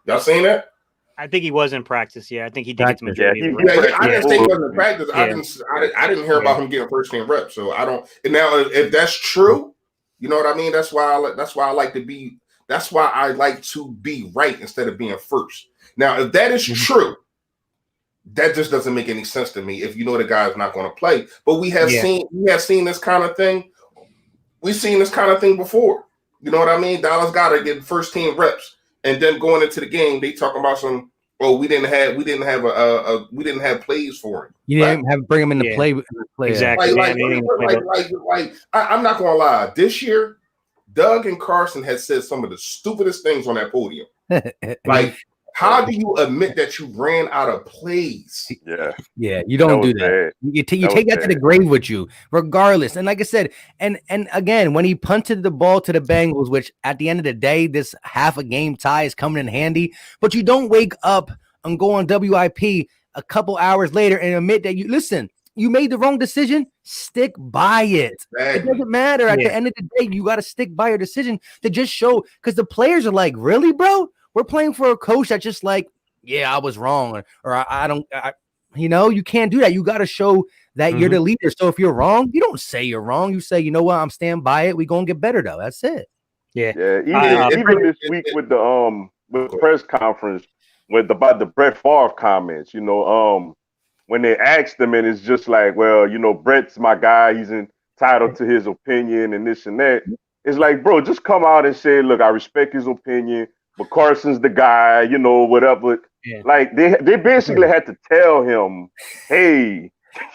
Y'all seen that? I think he was in practice. Yeah, I think he did get the majority. I didn't say he wasn't in practice. Yeah. I didn't hear about him getting first team reps. So I don't. And now, if that's true, you know what I mean. That's why I like to be. That's why I like to be right instead of being first. Now, if that is true, that just doesn't make any sense to me. If you know the guy's not going to play, but we have seen this kind of thing. We've seen this kind of thing before. You know what I mean? Dallas got to get first team reps. And then going into the game, they talking about we didn't have plays for him. You didn't have bring him into play. Exactly. I'm not gonna lie. This year, Doug and Carson had said some of the stupidest things on that podium. Like, how do you admit that you ran out of plays? Yeah, you don't do that. You take that to the grave with you, regardless. And like I said, and again, when he punted the ball to the Bengals, which at the end of the day, this half a game tie is coming in handy, but you don't wake up and go on WIP a couple hours later and admit that you made the wrong decision, stick by it. It doesn't matter. At the end of the day, you got to stick by your decision to just show, because the players are like, really, bro? We're playing for a coach that just like, yeah, I was wrong, or I don't, you know, you can't do that. You got to show that you're the leader. So if you're wrong, you don't say you're wrong. You say, you know what, I'm standing by it. We're going to get better, though. That's it. Yeah. Even this week with the press conference about the Brett Favre comments, you know, when they asked him, and it's just like, well, you know, Brett's my guy. He's entitled to his opinion and this and that. It's like, bro, just come out and say, look, I respect his opinion, but Carson's the guy, you know, whatever. Yeah. Like they basically had to tell him, hey,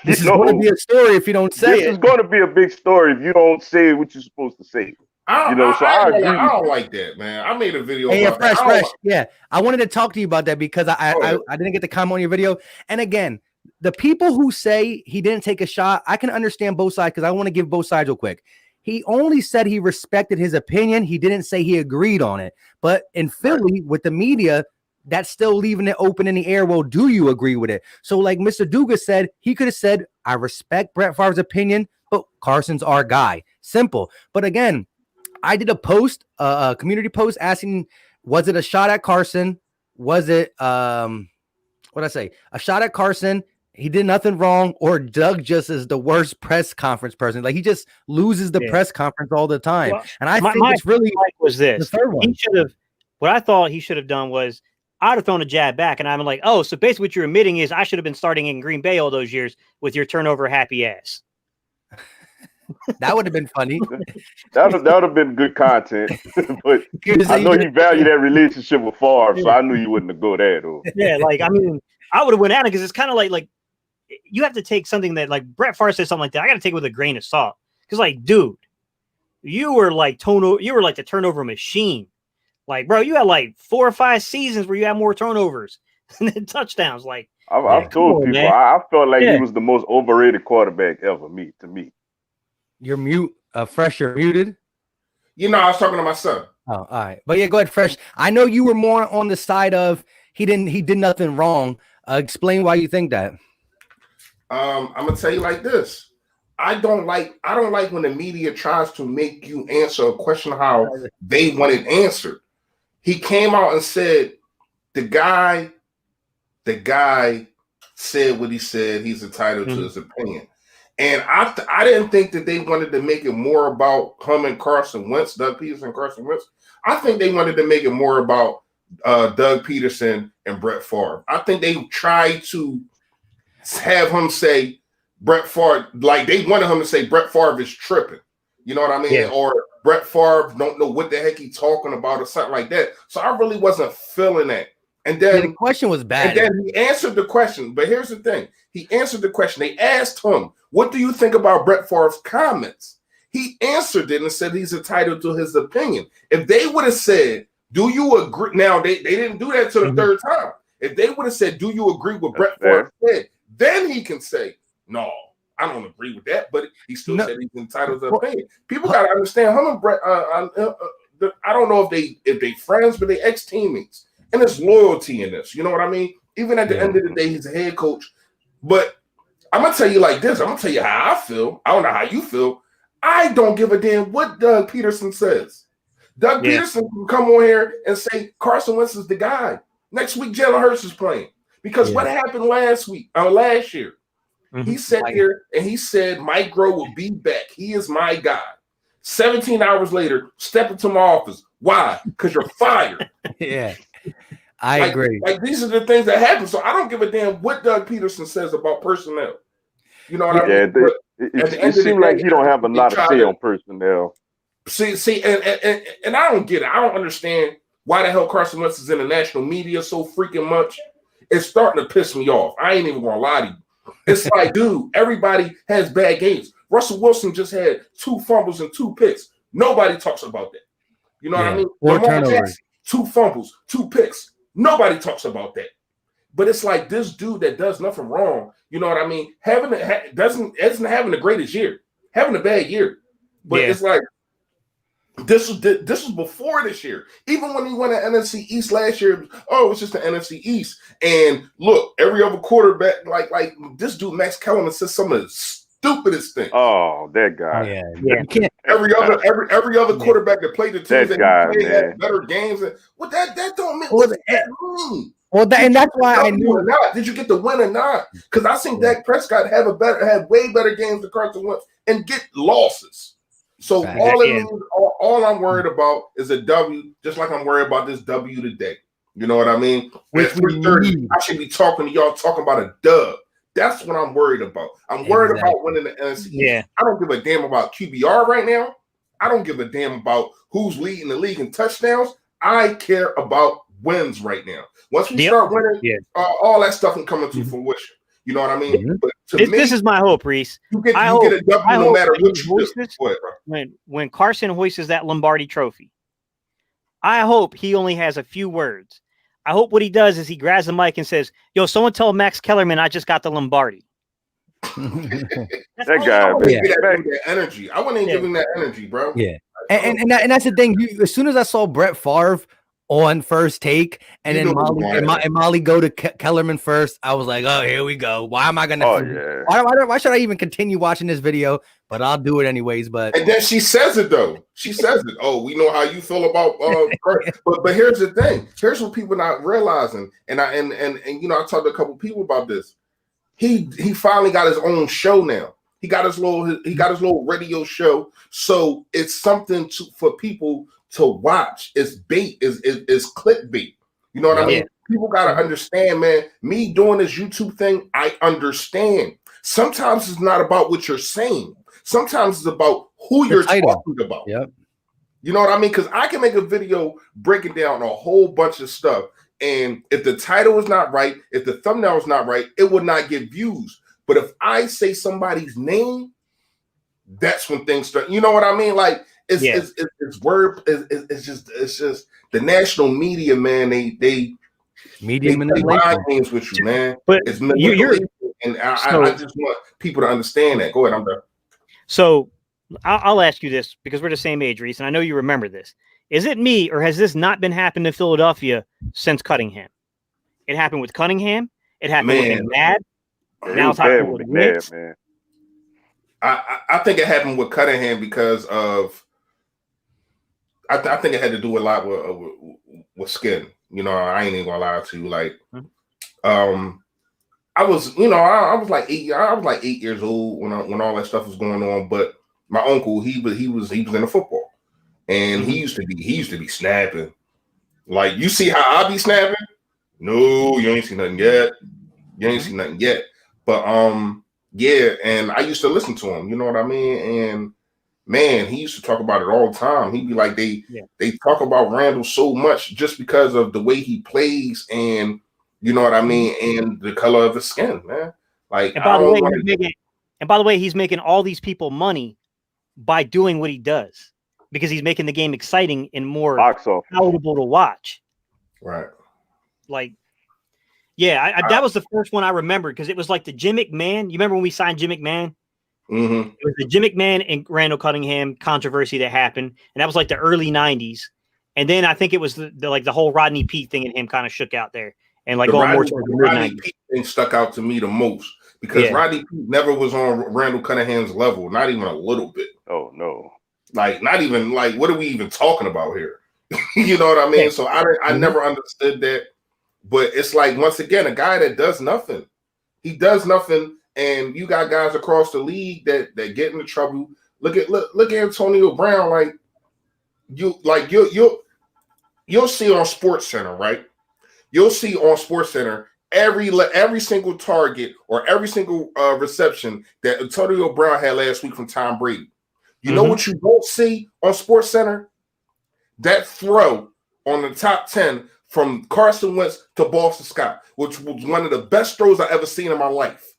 this is going to be a story if you don't say it. This is going to be a big story if you don't say what you're supposed to say. I don't like that, man. I made a video. Hey, fresh. Yeah, I wanted to talk to you about that because I didn't get to comment on your video. And again, the people who say he didn't take a shot, I can understand both sides because I want to give both sides real quick. He only said he respected his opinion. He didn't say he agreed on it. But in Philly, with the media, that's still leaving it open in the air. Well, do you agree with it? So like Mr. Duga said, he could have said, I respect Brett Favre's opinion, but Carson's our guy. Simple. But again, I did a post, a community post asking, was it a shot at Carson? Was it, a shot at Carson? He did nothing wrong, or Doug just is the worst press conference person. Like he just loses the press conference all the time. Well, and I think it's really was this. The third one. He should have. What I thought he should have done was I'd have thrown a jab back, and I'm like, oh, so basically what you're admitting is I should have been starting in Green Bay all those years with your turnover happy ass. That would have been funny. that would have been good content. But I know you value that relationship with Favre, so I knew you wouldn't have go there though. Yeah, like I mean, I would have went at it because it's kind of like you have to take something that like Brett Favre said something like that. I got to take it with a grain of salt because, like, dude, you were like the turnover machine. Like, bro, you had like 4 or 5 seasons where you had more turnovers than touchdowns. Like, I've told people, I felt like he was the most overrated quarterback ever. To me. You're mute, Fresh. You're muted. You know, I was talking to my son. Oh, all right, but yeah, go ahead, Fresh. I know you were more on the side of he did nothing wrong. Explain why you think that. I'm gonna tell you like this. I don't like when the media tries to make you answer a question how they want it answered. He came out and said the guy said what he said. He's entitled to his opinion. And I didn't think that they wanted to make it more about him and Carson Wentz, Doug Peterson, Carson Wentz. I think they wanted to make it more about Doug Peterson and Brett Favre. I think they tried to have him say Brett Favre, like they wanted him to say Brett Favre is tripping. You know what I mean? Yeah. Or Brett Favre don't know what the heck he's talking about or something like that. So I really wasn't feeling that. And then the question was bad. And then he answered the question. But here's the thing. He answered the question. They asked him, what do you think about Brett Favre's comments? He answered it and said he's entitled to his opinion. If they would have said, do you agree? Now, they didn't do that to the third time. If they would have said, do you agree with Brett Favre said, then he can say, no, I don't agree with that. But he still said he's entitled to opinion. People got to understand him and Brett. I don't know if they friends, but they ex-teammates. And there's loyalty in this. You know what I mean? Even at the end of the day, he's a head coach. But I'm going to tell you like this. I'm going to tell you how I feel. I don't know how you feel. I don't give a damn what Doug Peterson says. Doug Peterson can come on here and say Carson Wentz is the guy. Next week, Jalen Hurts is playing. Because what happened last year? He sat here and he said Mike Groh will be back. He is my guy. 17 hours later, step into my office. Why? Because you're fired. I agree. Like these are the things that happen. So I don't give a damn what Doug Peterson says about personnel. You know what I mean? It seems like he don't have a lot of say on personnel. See, and I don't get it. I don't understand why the hell Carson Wentz is in the national media so freaking much. It's starting to piss me off. I ain't even gonna lie to you. It's like, dude, everybody has bad games. Russell Wilson just had 2 fumbles and 2 picks. Nobody talks about that. You know what I mean? Lamar Jackson, 2 fumbles, 2 picks. Nobody talks about that. But it's like this dude that does nothing wrong. You know what I mean? Isn't having the greatest year, having a bad year. But it's like This was before this year. Even when he went to NFC East last year, oh, it's just the NFC East. And look, every other quarterback, like this dude Max Kellerman says some of the stupidest things. Oh, that guy. Yeah. You can't. Every other quarterback that played the teams that guy, he played man. had better games. What that don't mean. Well, What does that mean? Well, and that's why I knew. Or not. Did you get the win or not? Because I think Dak Prescott had way better games than Carson Wentz and get losses. So all it means, all I'm worried about is a W, just like I'm worried about this W today. You know what I mean? At 3:30, I should be talking to y'all talking about a dub. That's what I'm worried about. I'm worried about winning the NFC. Yeah. I don't give a damn about QBR right now. I don't give a damn about who's leading the league in touchdowns. I care about wins right now. Once we start winning, all that stuff can come into fruition. You know what I mean? But this is my hope, Reese. You get a W no matter what you do. When Carson hoists that Lombardi trophy, I hope he only has a few words. I hope what he does is he grabs the mic and says, "Yo, someone tell Max Kellerman I just got the Lombardi." That guy, that energy. I wouldn't give him that energy, bro. Yeah, and that's the thing. As soon as I saw Brett Favre on First Take, and then Molly go to Kellerman first, I was like, oh, here we go. Why am I gonna? Why should I even continue watching this video? But I'll do it anyways. But and then she says it though. She says it. Oh, we know how you feel about. But here's the thing. Here's what people not realizing. And you know, I talked to a couple people about this. He finally got his own show now. He got his little radio show. So it's something for people to watch. It's bait. Is clickbait. You know what I mean? People gotta understand, man. Me doing this YouTube thing, I understand. Sometimes it's not about what you're saying. Sometimes it's about who you're talking about. Yep. You know what I mean? Because I can make a video breaking down a whole bunch of stuff. And if the title is not right, if the thumbnail is not right, it would not get views. But if I say somebody's name, that's when things start. You know what I mean? Like it's just the national media, man. They media manipulation games with you, man. But it's manipulation, and I just want people to understand that. Go ahead, I'm done. So I'll ask you this because we're the same age, Reese, and I know you remember this. Is it me, or has this not been happening in Philadelphia since Cunningham? It happened with Cunningham. It happened with McNabb. Now it's happening with Wentz. Man. I think it happened with Cunningham because of. I think it had to do a lot with skin. You know, I ain't even gonna lie to you. Like, I was like 8 years old when all that stuff was going on. But my uncle, he was into football, and he used to be snapping. Like, you see how I be snapping? No, you ain't seen nothing yet. But yeah, and I used to listen to him. You know what I mean? And man, he used to talk about it all the time. He'd be like, they talk about Randall so much just because of the way he plays, and you know what I mean, and the color of his skin, man. Like, and by the way, he's making all these people money by doing what he does because he's making the game exciting and more palatable to watch. Right. Like, yeah, that was the first one I remembered because it was like the Jim McMahon. You remember when we signed Jim McMahon? Mm-hmm. It was the Jim McMahon and Randall Cunningham controversy that happened, and that was like the early '90s. And then I think it was the whole Rodney Peete thing, and him kind of shook out there, and like going more towards the Rodney Peete thing stuck out to me the most because Rodney Peete never was on Randall Cunningham's level, not even a little bit. Oh no, like not even like what are we even talking about here? You know what I mean? Yeah. So I never understood that. But it's like, once again, a guy that does nothing. He does nothing, and you got guys across the league that get into trouble. Look at Antonio Brown. You'll see on SportsCenter, right? You'll see on SportsCenter every single target or every single reception that Antonio Brown had last week from Tom Brady. You know what you don't see on SportsCenter? That throw on the top 10 from Carson Wentz to Boston Scott, which was one of the best throws I ever seen in my life.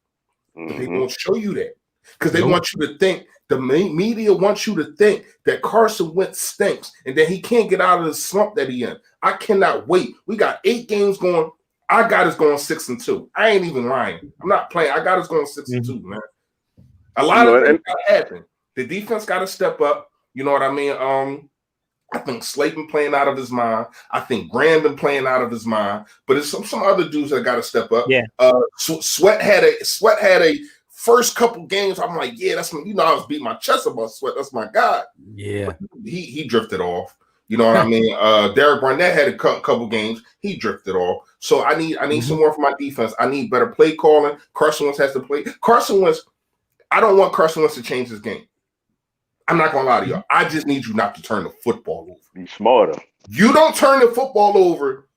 They won't show you that because they want you to think, the media wants you to think that Carson Wentz stinks and that he can't get out of the slump that he in. I cannot wait. We got 8 games going. I got us going 6-2. I ain't even lying. I'm not playing. I got us going 6-2, man. A lot of things got to happen. The defense got to step up. You know what I mean? I think Slate been playing out of his mind. I think Graham been playing out of his mind. But it's some other dudes that got to step up. Yeah. Sweat had a first couple games. I'm like, yeah, that's my, I was beating my chest about Sweat. That's my guy. Yeah. But he drifted off. You know what I mean? Derek Barnett had a couple games. He drifted off. So I need some more for my defense. I need better play calling. Carson Wentz has to play. Carson Wentz. I don't want Carson Wentz to change his game. I'm not gonna lie to y'all. I just need you not to turn the football over. Be smarter. You don't turn the football over,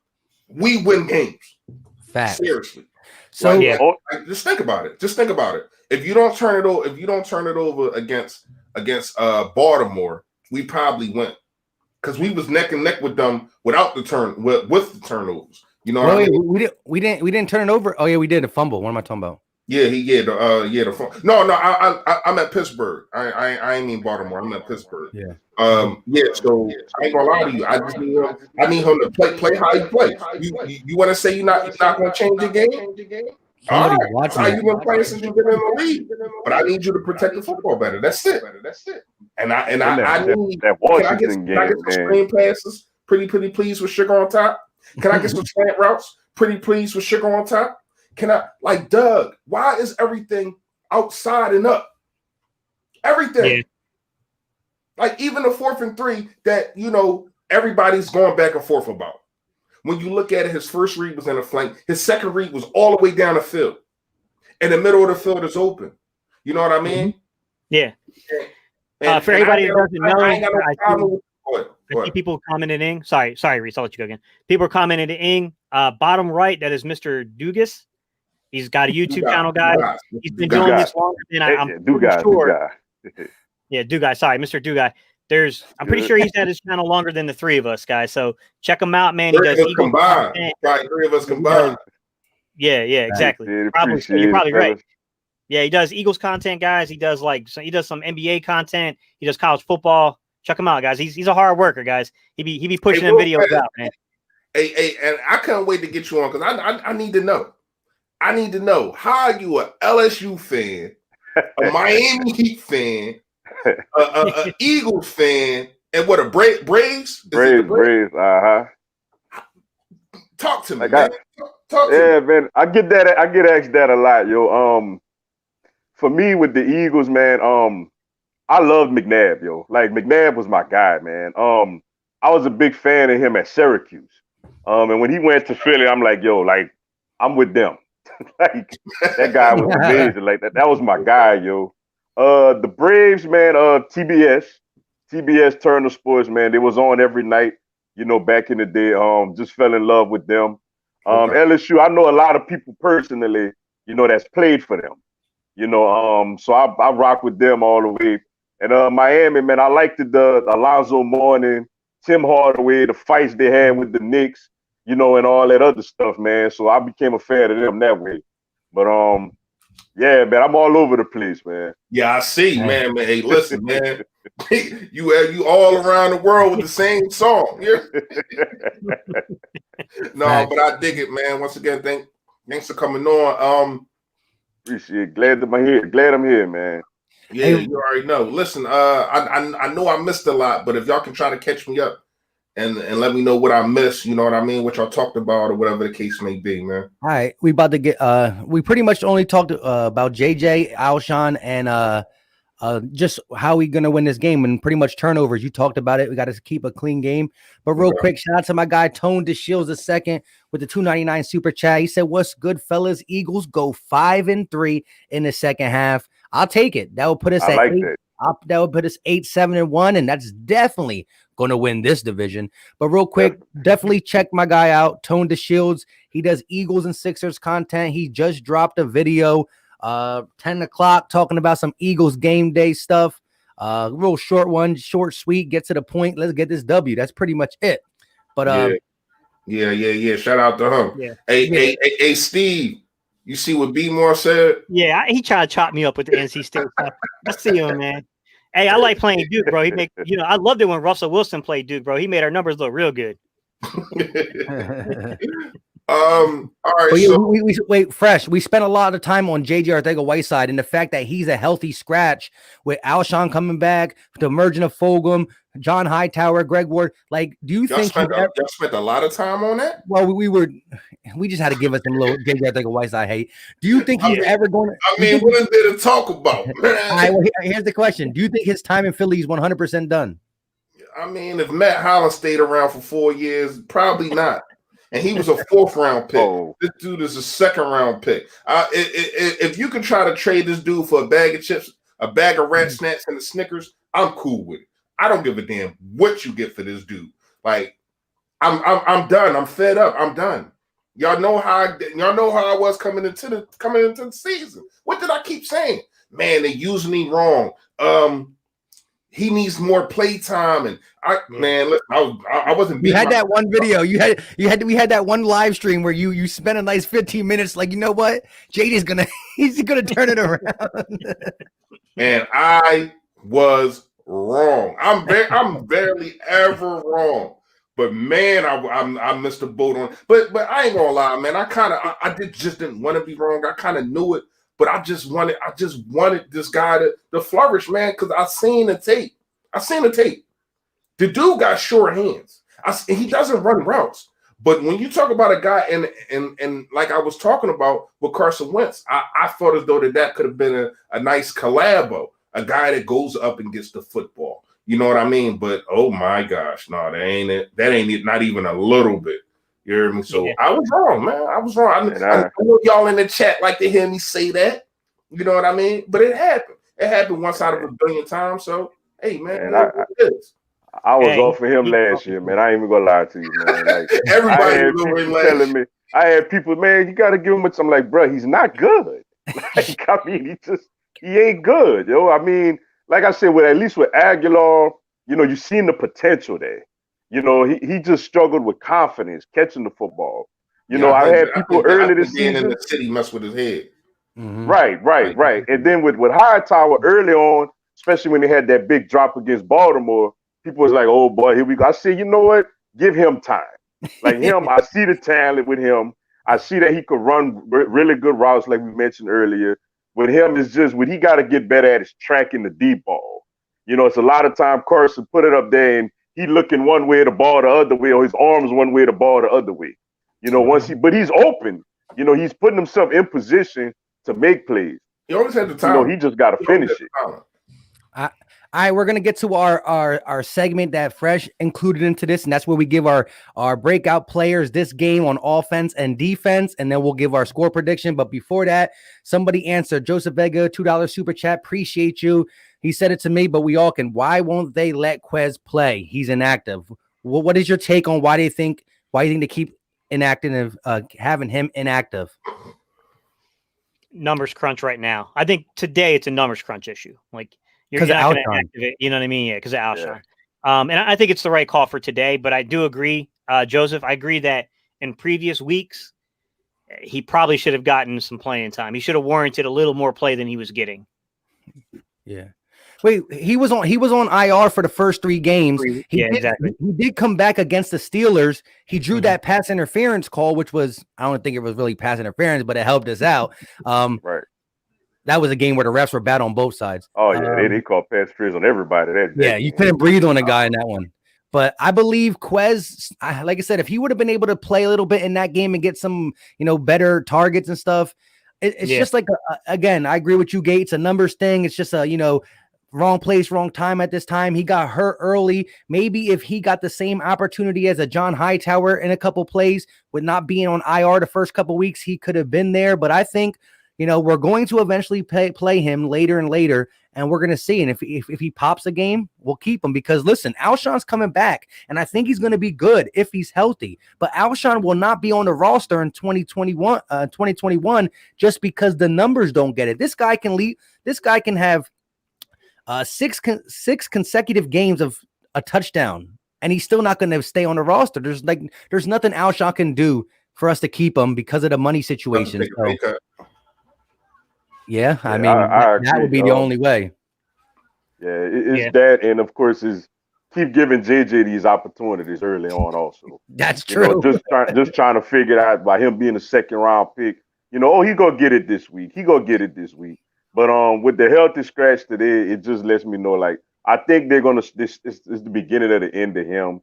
we win games. Fact. Seriously. So like, just think about it. If you don't turn it over against Baltimore, we probably win. Because we was neck and neck with them without the with the turnovers. You know what I mean? We didn't turn it over. Oh yeah, we did a fumble. What am I talking about? Yeah, the phone. No, I'm at Pittsburgh. I ain't mean Baltimore. I'm at Pittsburgh. Yeah. So I ain't gonna lie to you. I just need him to play how he plays. You want to say you're not gonna change the game? All right. How you been playing since you've been in the league? But I need you to protect the football better. That's it. And I need. Can I get some screen passes? Pretty please with sugar on top. Can I get some slant routes? Pretty please with sugar on top. Can I, like, Doug, why is everything outside and up? Everything. Yeah. Like, even the 4th and 3 that, everybody's going back and forth about. When you look at it, his first read was in the flank. His second read was all the way down the field. And the middle of the field is open. You know what I mean? Yeah. For everybody who doesn't know, I see people commenting in. Sorry, Reese, I'll let you go again. People are commenting in. Bottom right, that is Mr. Dugas. He's got a YouTube channel, guys. He's been doing this longer than I'm sure. Yeah, Dugai. Sorry, Mr. Dugai. I'm pretty sure he's had his channel longer than the three of us, guys. So check him out, man. He does Eagles combined. Probably 3 of us combined. Yeah, exactly. You're probably right. Yeah, he does Eagles content, guys. He does some NBA content. He does college football. Check him out, guys. He's a hard worker, guys. He be pushing them videos out, man. Hey, and I can't wait to get you on because I need to know. I need to know, how are you a LSU fan, a Miami Heat fan, a Eagles fan, and what, a Braves? Braves, Talk to me, man. Talk to me. Man. I get asked that a lot, yo. For me with the Eagles, man, I love McNabb, yo. Like, McNabb was my guy, man. I was a big fan of him at Syracuse. And when he went to Philly, I'm like, yo, like, I'm with them. Like, that guy was amazing. Like, that was my guy, yo. The Braves, man, TBS Turner Sports, man, they was on every night, back in the day. Just fell in love with them. LSU, I know a lot of people personally, that's played for them. So I rock with them all the way. And Miami, man, I liked the Alonzo Mourning, Tim Hardaway, the fights they had with the Knicks, and all that other stuff, man. So I became a fan of them that way. But yeah, man, I'm all over the place, man. Yeah, I see, man. Hey, listen, man, you all around the world with the same song. Yeah. No, but I dig it, man. Once again, thanks for coming on. Appreciate it. Glad I'm here, man. Yeah, you already know. Listen, I know I missed a lot, but if y'all can try to catch me up and let me know what I missed, you know what I mean, what y'all talked about or whatever the case may be, man. All right, we about to get we pretty much only talked about JJ, Alshon, and just how we gonna win this game and pretty much turnovers. You talked about it. We got to keep a clean game. But real quick, shout out to my guy Tone DeShields II with the $2.99 super chat. He said, "What's good, fellas? Eagles go 5-3 in the second half. I'll take it. That will put us at 8. That would put us 8-7-1, and that's definitely going to win this division." But real quick, definitely check my guy out, Tone DeShields. He does Eagles and Sixers content. He just dropped a video, 10 o'clock, talking about some Eagles game day stuff. Real short one, short, sweet, get to the point. Let's get this W. That's pretty much it. But yeah. Shout out to him. Yeah. Hey, Steve. You see what B Moore said? Yeah, he tried to chop me up with the NC State stuff. I see him, man. Hey, I like playing Duke, bro. I loved it when Russell Wilson played Duke, bro. He made our numbers look real good. All right. But yeah, So we wait, Fresh. We spent a lot of time on JJ Arcega-Whiteside and the fact that he's a healthy scratch with Alshon coming back, the merging of Fulgham, John Hightower, Greg Ward. Like, do you think y'all spent a lot of time on that? well, we just had to give us some little JJ Arcega-Whiteside hate. Do you think he's ever going to? I mean, what is there to talk about? All right, well, here's the question: do you think his time in Philly is 100% done? I mean, if Matt Holland stayed around for 4 years, probably not. And he was a 4th round pick. Oh. This dude is a 2nd round pick. If you can try to trade this dude for a bag of chips, a bag of rat snacks, and a Snickers, I'm cool with it. I don't give a damn what you get for this dude. Like, I'm done. I'm fed up. I'm done. Y'all know how I was coming into the season. What did I keep saying? Man, they using me wrong. He needs more play time, and I wasn't. You had that one video. We had that one live stream where you spent a nice 15 minutes. Like, you know what, JD's he's gonna turn it around. Man, I was wrong. I'm barely ever wrong. But man, I missed the boat on. But I ain't gonna lie, man. I just didn't want to be wrong. I kind of knew it. But I just wanted this guy to flourish, man, because I seen the tape. The dude got short hands. He doesn't run routes. But when you talk about a guy and like I was talking about with Carson Wentz, I thought as though that could have been a nice collabo, a guy that goes up and gets the football. You know what I mean? But oh my gosh, no, that ain't it. That ain't it. Not even a little bit. You hear me? So I was wrong, man. I was wrong. I know y'all in the chat like to hear me say that. You know what I mean? But it happened. It happened once out of a billion times. So, hey, man, I was off for him last year, man. I ain't even gonna lie to you, man. Like, everybody was telling me. I had people, man, you got to give him some. Like, bro, he's not good. Like, I mean, he ain't good, yo. I mean, like I said, at least with Aguilar, you know, you seen the potential there. You know, he just struggled with confidence catching the football. You know, I had people early this season in the city mess with his head. Mm-hmm. Right. And then with Hightower early on, especially when they had that big drop against Baltimore, people was like, "Oh boy, here we go." I said, you know what? Give him time. Like him, I see the talent with him. I see that he could run really good routes, like we mentioned earlier. With him, it's just what he got to get better at is tracking the deep ball. You know, it's a lot of time Carson put it up there and he looking one way, the ball the other way, or his arms one way, the ball the other way. You know, but he's open. You know, he's putting himself in position to make plays. He always had the time. You know, he just got to finish it. All right, we're gonna get to our segment that Fresh included into this, and that's where we give our breakout players this game on offense and defense, and then we'll give our score prediction. But before that, somebody answered Joseph Vega, $2 super chat. Appreciate you. He said it to me, but we all can. Why won't they let Quez play? He's inactive. What is your take on why you think they keep inactive, having him inactive? Numbers crunch right now. I think today it's a numbers crunch issue. Like you're not going to activate, you know what I mean? Yeah, because of Alshon. Yeah. And I think it's the right call for today. But I do agree, Joseph. I agree that in previous weeks he probably should have gotten some playing time. He should have warranted a little more play than he was getting. Yeah. Wait, he was on IR for the first 3 games. Exactly. He did come back against the Steelers. He drew that pass interference call, which was, I don't think it was really pass interference, but it helped us out. Right. That was a game where the refs were bad on both sides. Oh yeah, they called pass interference on everybody. You couldn't breathe on a guy in that one. But I believe Quez, like I said, if he would have been able to play a little bit in that game and get some, better targets and stuff, it's just like again, I agree with you, Gates. It's a numbers thing. It's just a wrong place, wrong time at this time. He got hurt early. Maybe if he got the same opportunity as a John Hightower in a couple plays with not being on IR the first couple weeks, he could have been there. But I think, we're going to eventually play him later and later, and we're going to see. And if he pops a game, we'll keep him because, listen, Alshon's coming back, and I think he's going to be good if he's healthy. But Alshon will not be on the roster in 2021 just because the numbers don't get it. This guy can lead. This guy can have six consecutive games of a touchdown, and he's still not going to stay on the roster. There's nothing Alshon can do for us to keep him because of the money situation. So, I mean, that would be the only way. Yeah, it's that, and of course, is keep giving JJ these opportunities early on also. That's You know, true. just trying to figure it out by him being a second round pick. You know, oh, he gonna get it this week. He gonna get it this week. But with the healthy scratch today, it just lets me know like I think they're gonna this is the beginning of the end of him.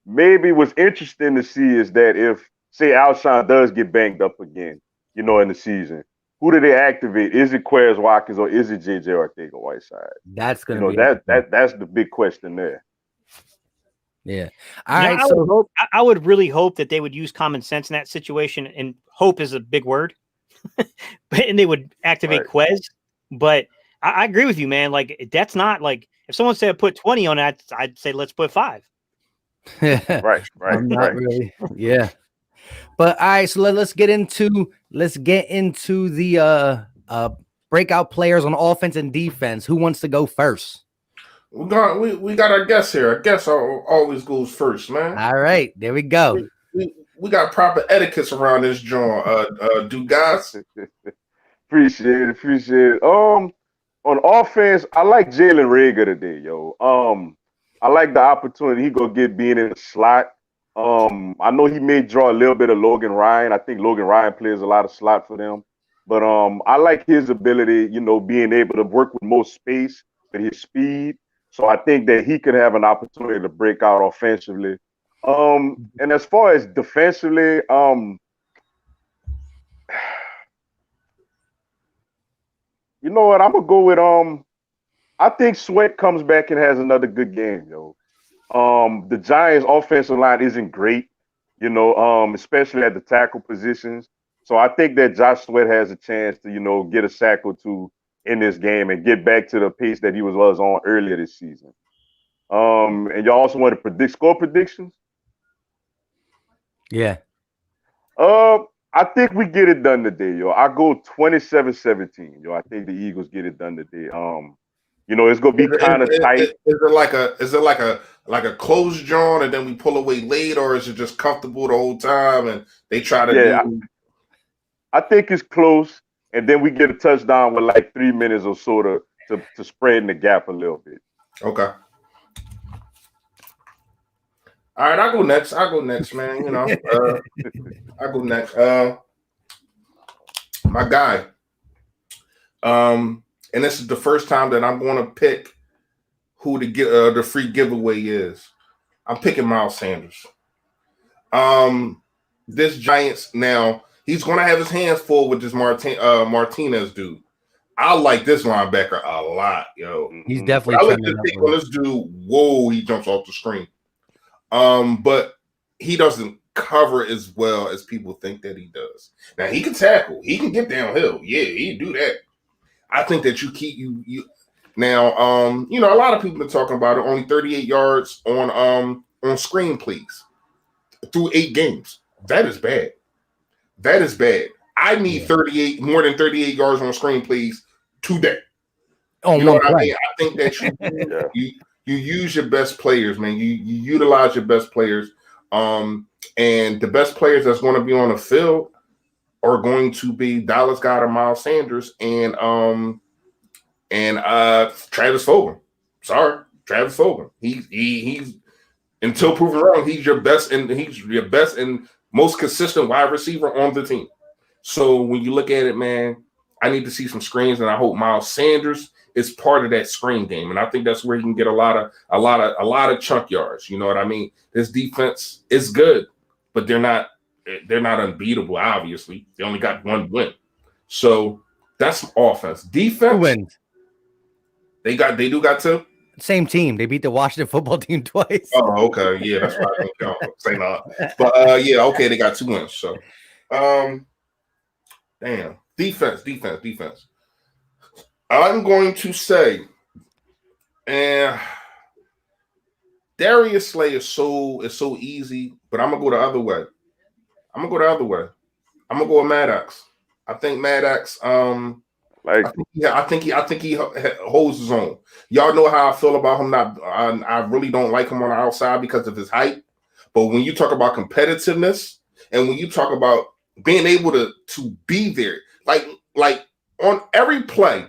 Maybe what's interesting to see is that if say Alshon does get banged up again, you know, in the season, who do they activate? Is it Quez Watkins or is it JJ Arcega-Whiteside? That's You gonna know, be that's the big question there. yeah. All right, I would really hope that they would use common sense in that situation, and hope is a big word. And they would activate Quez. But I agree with you, man. Like that's not like if someone said put 20 on it, I'd say let's put 5. Right. Not really. Yeah. But all right, so let's get into the breakout players on offense and defense. Who wants to go first? We got our guest here. Our guest always goes first, man. All right, there we go. We got proper etiquette around this joint. Do guys? Appreciate it. On offense, I like Jalen Reagor today, yo. I like the opportunity he gonna get being in the slot. I know he may draw a little bit of Logan Ryan. I think Logan Ryan plays a lot of slot for them. But I like his ability, you know, being able to work with more space with his speed. So I think that he could have an opportunity to break out offensively. And as far as defensively, you know what? I'm gonna go with I think Sweat comes back and has another good game, yo. The Giants' offensive line isn't great, you know, especially at the tackle positions. So I think that Josh Sweat has a chance to, you know, get a sack or two in this game and get back to the pace that he was on earlier this season. And y'all also want to predict score predictions? Yeah. I think we get it done today, yo. I go 27-17, yo. I think the Eagles get it done today. You know, it's gonna be kind of tight. Is it like a closed joint and then we pull away late, or is it just comfortable the whole time and they try to do? I think it's close, and then we get a touchdown with like 3 minutes or so to spread in the gap a little bit. Okay. All right, I'll go next, man. You know, I'll go next. My guy. And this is the first time that I'm going to pick who the free giveaway is. I'm picking Miles Sanders. This Giants now, he's going to have his hands full with this Martinez dude. I like this linebacker a lot, yo. He's definitely. I like to take on this dude. Whoa, he jumps off the screen. But he doesn't cover as well as people think that he does. Now he can tackle. He can get downhill. Yeah, he can do that. I think that you now. You know, a lot of people are talking about it. Only 38 yards on screen plays through 8 games. That is bad. That is bad. I need more than 38 yards on screen plays today. Oh, you know what I mean? I think that you use your best players, man. You utilize your best players. And the best players that's going to be on the field are going to be Dallas Goedert, Miles Sanders, and Travis Fulgham. Sorry, Travis Fulgham. He's until proven wrong, he's your best and most consistent wide receiver on the team. So when you look at it, man, I need to see some screens, and I hope Miles Sanders is part of that screen game, and I think that's where he can get a lot of chunk yards. You know what I mean? This defense is good, but they're not unbeatable. Obviously, they only got 1 win, so that's offense. Defense, 2 wins. They do got 2. Same team. They beat the Washington football team twice. Oh, okay, yeah, that's right. I don't count. Say not, but yeah, okay, they got 2 wins. So, damn, defense. I'm going to say, and Darius Slay is so easy, but I'm gonna go the other way. I'm gonna go with Maddox. I think Maddox. I think he holds his own. Y'all know how I feel about him. I really don't like him on the outside because of his height. But when you talk about competitiveness and when you talk about being able to be there, like on every play,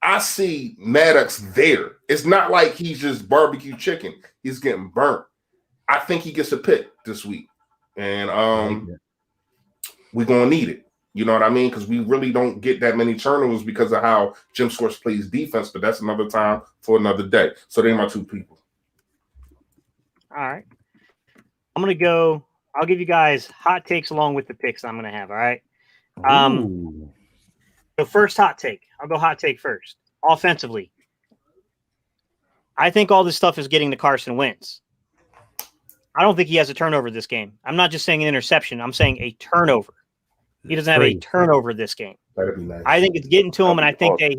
I see Maddox there. It's not like he's just barbecue chicken. He's getting burnt. I think he gets a pick this week. And we're going to need it. You know what I mean? Because we really don't get that many turnovers because of how Jim Schwartz plays defense. But that's another time for another day. So they're my two people. All right. I'm going to go. I'll give you guys hot takes along with the picks I'm going to have. All right. So first hot take. I'll go hot take first. Offensively, I think all this stuff is getting to Carson Wentz. I don't think he has a turnover this game. I'm not just saying an interception. I'm saying a turnover. He doesn't have a turnover this game. That'd be nice. I think it's getting to him, and I think that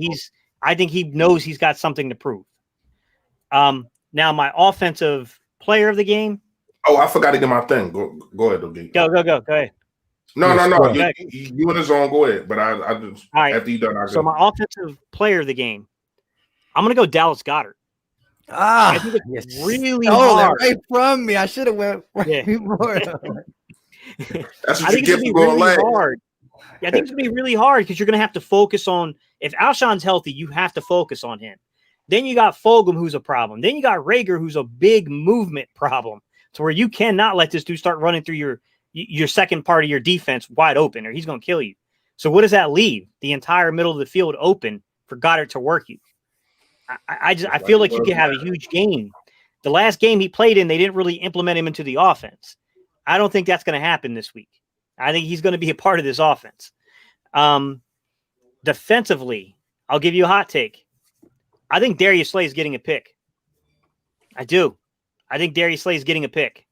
I think he knows he's got something to prove. Now, my offensive player of the game. Oh, I forgot to get my thing. Go ahead, Dougie. Go ahead. No. You in the zone. Go ahead. But I just all right. After you done, So my offensive player of the game, I'm gonna go Dallas Goedert. I think it's really hard. Right from me. I should have went more. That's what you get for going last. Hard. Yeah, I think it's gonna be really hard because you're gonna have to focus on. If Alshon's healthy, you have to focus on him. Then you got Fulgham, who's a problem. Then you got Rager, who's a big movement problem. To where you cannot let this dude start running through your second part of your defense wide open, or he's gonna kill you. So what does that leave? The entire middle of the field open for Goddard to work you. I feel like you could have a huge game. The last game he played in, they didn't really implement him into the offense. I don't think that's going to happen this week. I think he's going to be a part of this offense. Defensively, I'll give you a hot take. I think Darius Slay is getting a pick. I do. I think Darius Slay is getting a pick.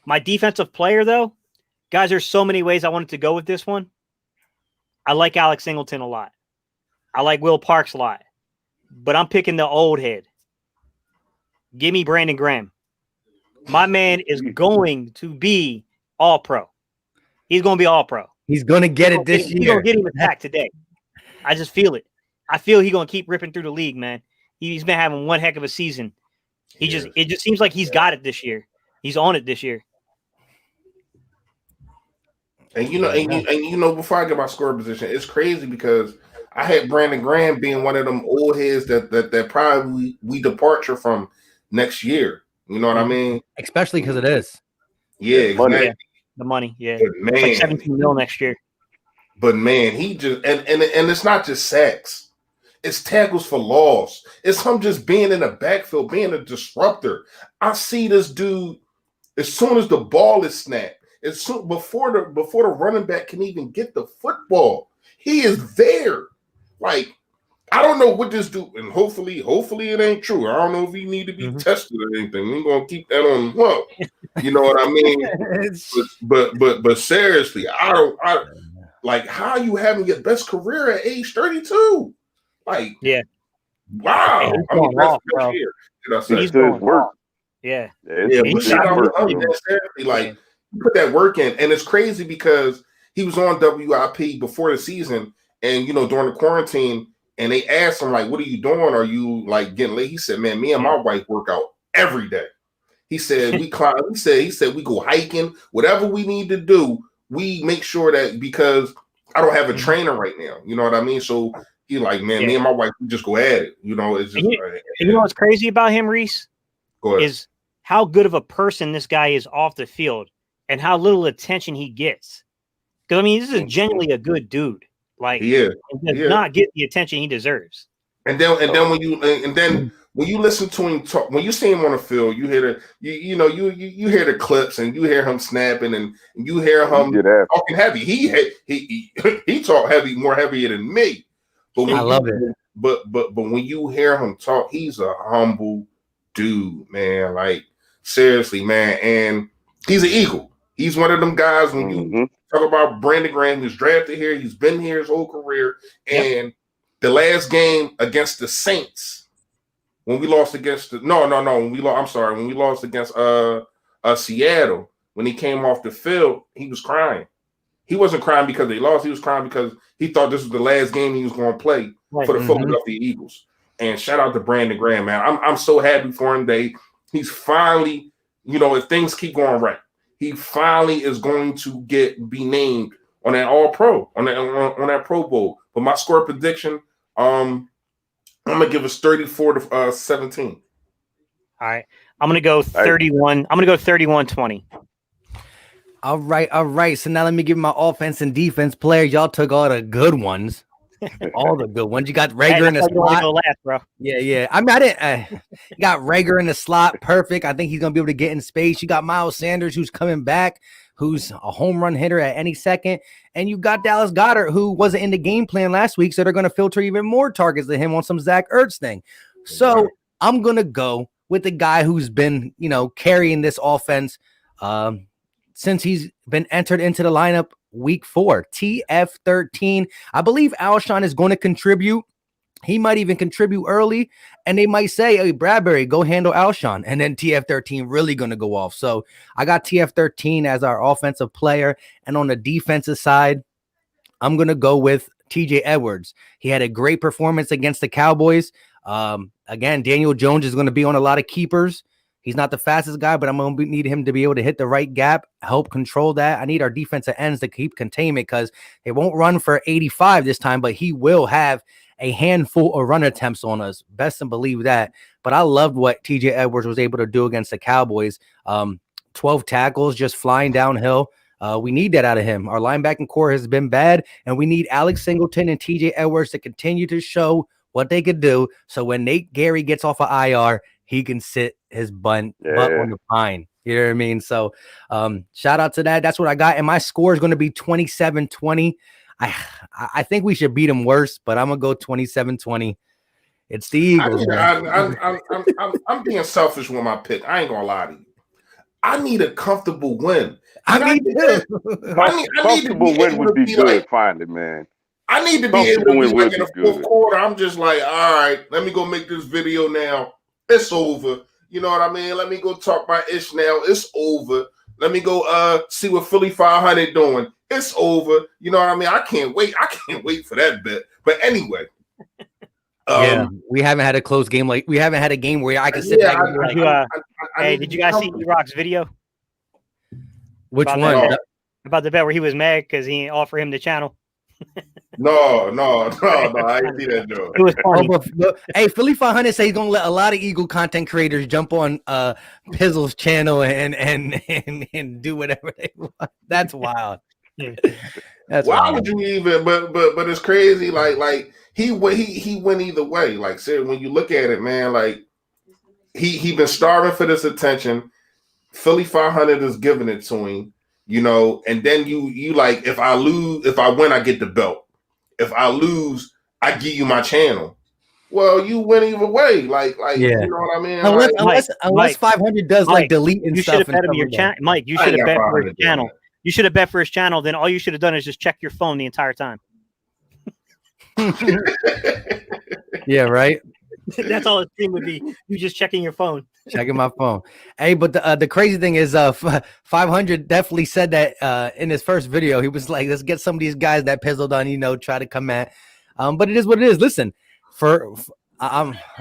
My defensive player, though, guys, there's so many ways I wanted to go with this one. I like Alex Singleton a lot. I like Will Parks a lot. But I'm picking the old head. Give me Brandon Graham. My man is going to be all-pro. He's going to be all-pro. He's going to get it this year. He's going to get him attacked today. I just feel it. I feel he's going to keep ripping through the league, man. He's been having one heck of a season. It just seems like he's got it this year. He's on it this year. And you know, before I get my score position, it's crazy because I had Brandon Graham being one of them old heads that probably we departure from next year. You know what I mean? Especially because it is. Yeah, exactly. The money, yeah. Man, it's like 17 mil next year. But man, he just and it's not just sacks. It's tackles for loss. It's him just being in the backfield, being a disruptor. I see this dude as soon as the ball is snapped, before the running back can even get the football, he is there. Like, I don't know what this dude, and hopefully it ain't true. I don't know if he need to be tested or anything. We're gonna keep that on well. You know what I mean? but seriously, I like how you having your best career at age 32. Like, yeah, wow. I mean, best year. He's going work. Yeah. Like, put that work in, and it's crazy because he was on WIP before the season. And, you know, during the quarantine, and they asked him, like, what are you doing? Are you, like, getting late? He said, man, me and my wife work out every day. He said, we climb. He said, we go hiking. Whatever we need to do, we make sure that because I don't have a trainer right now. You know what I mean? So he like, man, me and my wife, we just go at it. You know, it's just. You know what's crazy about him, Reese? Is how good of a person this guy is off the field and how little attention he gets. Because, I mean, this is genuinely a good dude. Like, he does not get the attention he deserves. And then when you listen to him talk, when you see him on the field, you hear you hear the clips and you hear him snapping and you hear him talking heavy. He talk heavy, more heavier than me. But when I love it. But when you hear him talk, he's a humble dude, man. Like, seriously, man. And he's an Eagle. He's one of them guys when you talk about Brandon Graham, who's drafted here. He's been here his whole career. And the last game against the Saints, when we lost against when we lost against Seattle, when he came off the field, he was crying. He wasn't crying because they lost. He was crying because he thought this was the last game he was going to play for the Philadelphia Eagles. And shout out to Brandon Graham, man. I'm so happy for him. He's finally, if things keep going right, he finally is going to be named on that All-Pro, on that Pro Bowl. But my score prediction, I'm gonna give us 34 to 17. All right. I'm gonna go 31. I'm gonna go 31-20. All right. So now let me give my offense and defense players. Y'all took all the good ones. All the good ones. You got Rager in the slot. Go last, bro. Yeah. I mean, I didn't. You got Rager in the slot. Perfect. I think he's gonna be able to get in space. You got Miles Sanders, who's coming back, who's a home run hitter at any second, and you got Dallas Goedert, who wasn't in the game plan last week, so they're gonna filter even more targets to him on some Zach Ertz thing. So I'm gonna go with the guy who's been, carrying this offense since he's been entered into the lineup week 4, TF13. I believe Alshon is going to contribute. He might even contribute early, and they might say, hey, Bradbury, go handle Alshon, and then TF13 really going to go off. So I got TF13 as our offensive player, and on the defensive side, I'm going to go with TJ Edwards. He had a great performance against the Cowboys. Again, Daniel Jones is going to be on a lot of keepers. He's not the fastest guy, but I'm going to need him to be able to hit the right gap, help control that. I need our defensive ends to keep containment because they won't run for 85 this time, but he will have a handful of run attempts on us. Best and believe that. But I loved what TJ Edwards was able to do against the Cowboys. 12 tackles, just flying downhill. We need that out of him. Our linebacking core has been bad, and we need Alex Singleton and TJ Edwards to continue to show what they could do. So when Nate Gary gets off of IR, he can sit his butt on the pine. You know what I mean? So shout out to that. That's what I got. And my score is going to be 27-20. I think we should beat them worse, but I'm going to go 27-20. It's the Eagles. I'm being selfish with my pick. I ain't going to lie to you. I need a comfortable win. Comfortable win would be good, finally, man. I need to be able to be like in the fourth quarter. I'm just like, all right, let me go make this video now. It's over. You know what I mean? Let me go talk my ish now. It's over. Let me go see what Philly 500 doing. It's over. You know what I mean? I can't wait. I can't wait for that bit. But anyway. We haven't had a close game. Like we haven't had a game where I can sit back and be like, hey, did you guys see E-Rock's video? Which one? About the bet where he was mad because he didn't offer him the channel. No, I didn't see that joke. It was funny. Hey, Philly 500 say he's gonna let a lot of Eagle content creators jump on Pizzle's channel and do whatever they want. That's wild. That's why wild. would you even? But it's crazy. Like he went either way. Like, seriously, when you look at it, man, like he been starving for this attention. Philly 500 is giving it to him. And then you like, if I win, I get the belt. If I lose, I give you my channel. Well, you win either way. Like, you know what I mean? Unless 500 does like delete and stuff. You should have bet your channel, Mike. You should have bet for his channel. You should have bet for his channel. Then all you should have done is just check your phone the entire time. Yeah, right. That's all the stream would be. You just checking your phone. Checking my phone. Hey, but the crazy thing is 500 definitely said that in his first video. He was like, let's get some of these guys that pizzled on, try to come at. But it is what it is. Listen,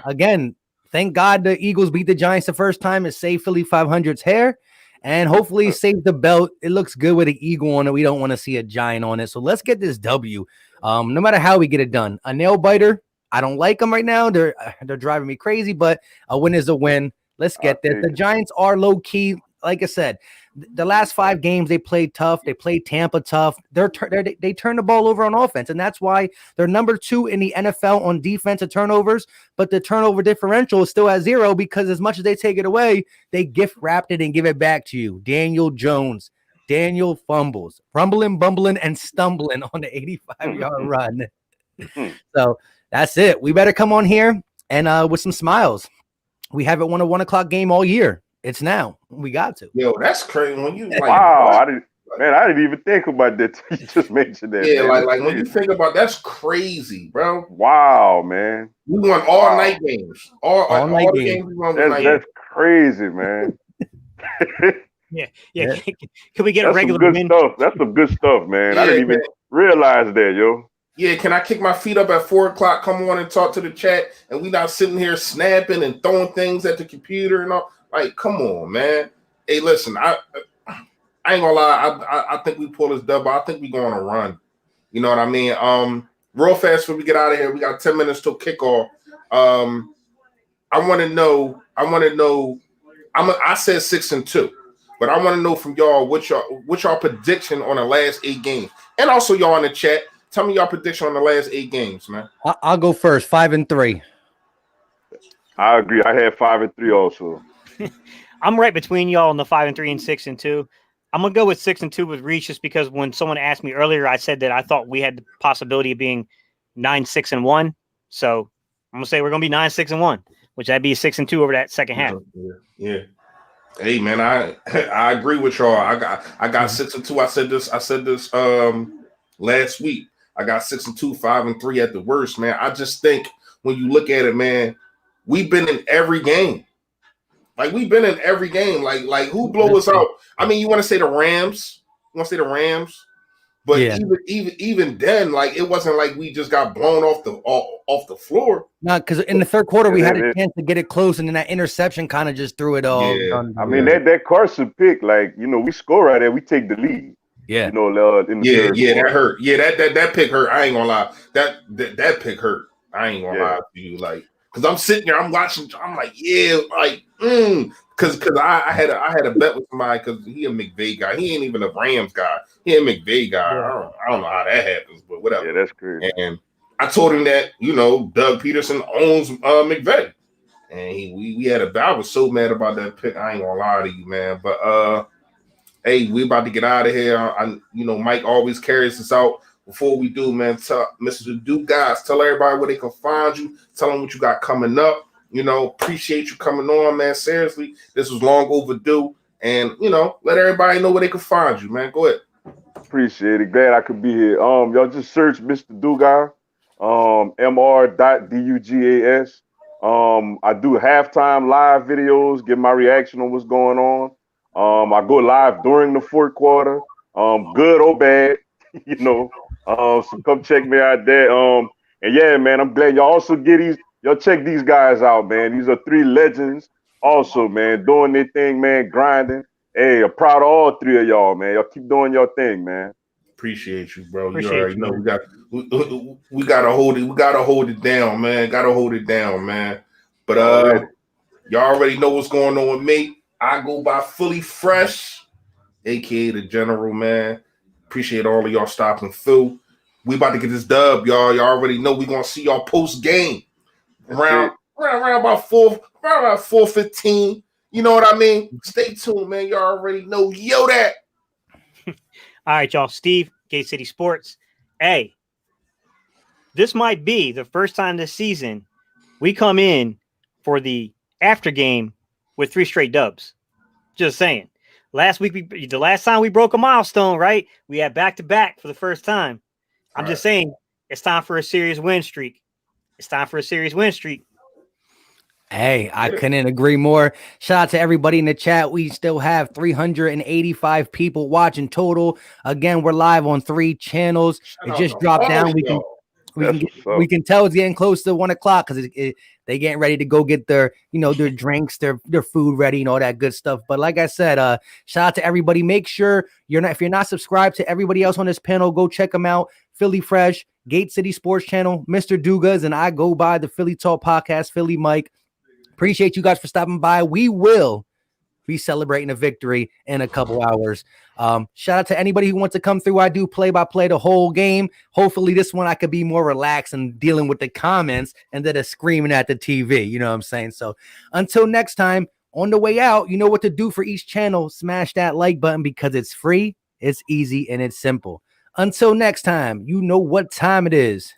again, thank God the Eagles beat the Giants the first time and saved Philly 500's hair. And hopefully save the belt. It looks good with an eagle on it. We don't want to see a giant on it. So let's get this W. No matter how we get it done. A nail biter. I don't like them right now. They're driving me crazy, but a win is a win. Let's get this. The Giants are low key. Like I said, the last 5 games they played tough. They played Tampa tough. They turn the ball over on offense, and that's why they're number 2 in the NFL on defensive turnovers. But the turnover differential is still at 0 because as much as they take it away, they gift wrapped it and give it back to you. Daniel Jones, Daniel fumbles, rumbling, bumbling, and stumbling on the 85-yard run. So that's it. We better come on here and with some smiles. We haven't won a 1 o'clock game all year. It's now. We got to. Yo, that's crazy. When you wow, I didn't even think about that. You just mentioned that. Yeah, like when you think about that's crazy, bro. Wow, man. We won all night games. All night games. That's crazy, man. Yeah. Can we get a regular good win? Stuff. That's some good stuff, man. I didn't even realize that, yo. Yeah, can I kick my feet up at 4 o'clock? Come on and talk to the chat, and we not sitting here snapping and throwing things at the computer and all. Like, come on, man. Hey, listen, I ain't gonna lie. I think we pull this double. I think we go on a run. You know what I mean? Real fast before we get out of here, we got 10 minutes till kickoff. I want to know. I said 6-2, but I want to know from y'all what y'all prediction on the last 8 games, and also y'all in the chat. Tell me y'all prediction on the last 8 games, man. I'll go first. 5-3. I agree. I had 5-3 also. I'm right between y'all on the 5-3 and 6-2. I'm gonna go with 6-2 with Reach just because when someone asked me earlier, I said that I thought we had the possibility of being 9-6-1. So I'm gonna say we're gonna be 9-6-1, which that'd be 6-2 over that second half. Yeah. Hey man, I agree with y'all. I got 6-2. I said this last week. I got 6-2, 5-3 at the worst, man. I just think when you look at it, man, we've been in every game. Like we've been in every game. Like who blow us out? I mean, you want to say the Rams? But Yeah. even then, like it wasn't like we just got blown off the floor. No, because in the third quarter we had a chance to get it close, and then that interception kind of just threw it all. Yeah. I mean that Carson pick, like we score right there, we take the lead. Yeah. In the that hurt. Yeah, that pick hurt. I ain't gonna lie. That pick hurt. I ain't gonna lie to you, like, because I'm sitting there, I'm watching, I'm like, because I had a bet with somebody because he a McVay guy. He ain't even a Rams guy. He a McVay guy. Yeah. I don't know how that happens, but whatever. Yeah, that's crazy. And I told him that Doug Peterson owns McVay, and we had a bet. I was so mad about that pick. I ain't gonna lie to you, man. But hey, we about to get out of here. Mike always carries us out. Before we do, man, Mr. Duke guys, tell everybody where they can find you. Tell them what you got coming up. Appreciate you coming on, man. Seriously, this was long overdue. And, let everybody know where they can find you, man. Go ahead. Appreciate it. Glad I could be here. Y'all just search Mr. Dugas, Mr.Dugas. I do halftime live videos, give my reaction on what's going on. I go live during the fourth quarter, good or bad, so come check me out there. And yeah, man, I'm glad y'all also y'all check these guys out, man. These are 3 legends also, man, doing their thing, man, grinding. Hey, I'm proud of all 3 of y'all, man. Y'all keep doing your thing, man. Appreciate you, bro. You already know we gotta hold it. We gotta hold it down, man. Gotta hold it down, man. But y'all already know what's going on with me. I go by Fully Fresh, aka the General, man. Appreciate all of y'all stopping through. We about to get this dub, y'all. Y'all already know we gonna see y'all post game around about 4:15. You know what I mean? Stay tuned, man. Y'all already know. Yo, that. All right, y'all. Steve, Gate City Sports. Hey, this might be the first time this season we come in for the after game with 3 straight dubs. Just saying. The last time we broke a milestone, right? We had back-to-back for the first time. I'm just saying it's time for a serious win streak. Hey, I couldn't agree more. Shout out to everybody in the chat. We still have 385 people watching total. Again, we're live on 3 channels. It just dropped down. We can tell it's getting close to 1 o'clock because they getting ready to go get their their drinks, their food ready, and all that good stuff. But like I said, shout out to everybody. Make sure if you're not subscribed to everybody else on this panel, go check them out. Philly Fresh, Gate City Sports Channel, Mr. Dugas, and I go by the Philly Talk Podcast, Philly Mike. Appreciate you guys for stopping by. We will be celebrating a victory in a couple hours. Shout out to anybody who wants to come through. I do play-by-play the whole game. Hopefully this one I could be more relaxed and dealing with the comments instead of screaming at the TV. You know what I'm saying? So until next time, on the way out, you know what to do for each channel. Smash that like button because it's free, it's easy, and it's simple. Until next time, you know what time it is.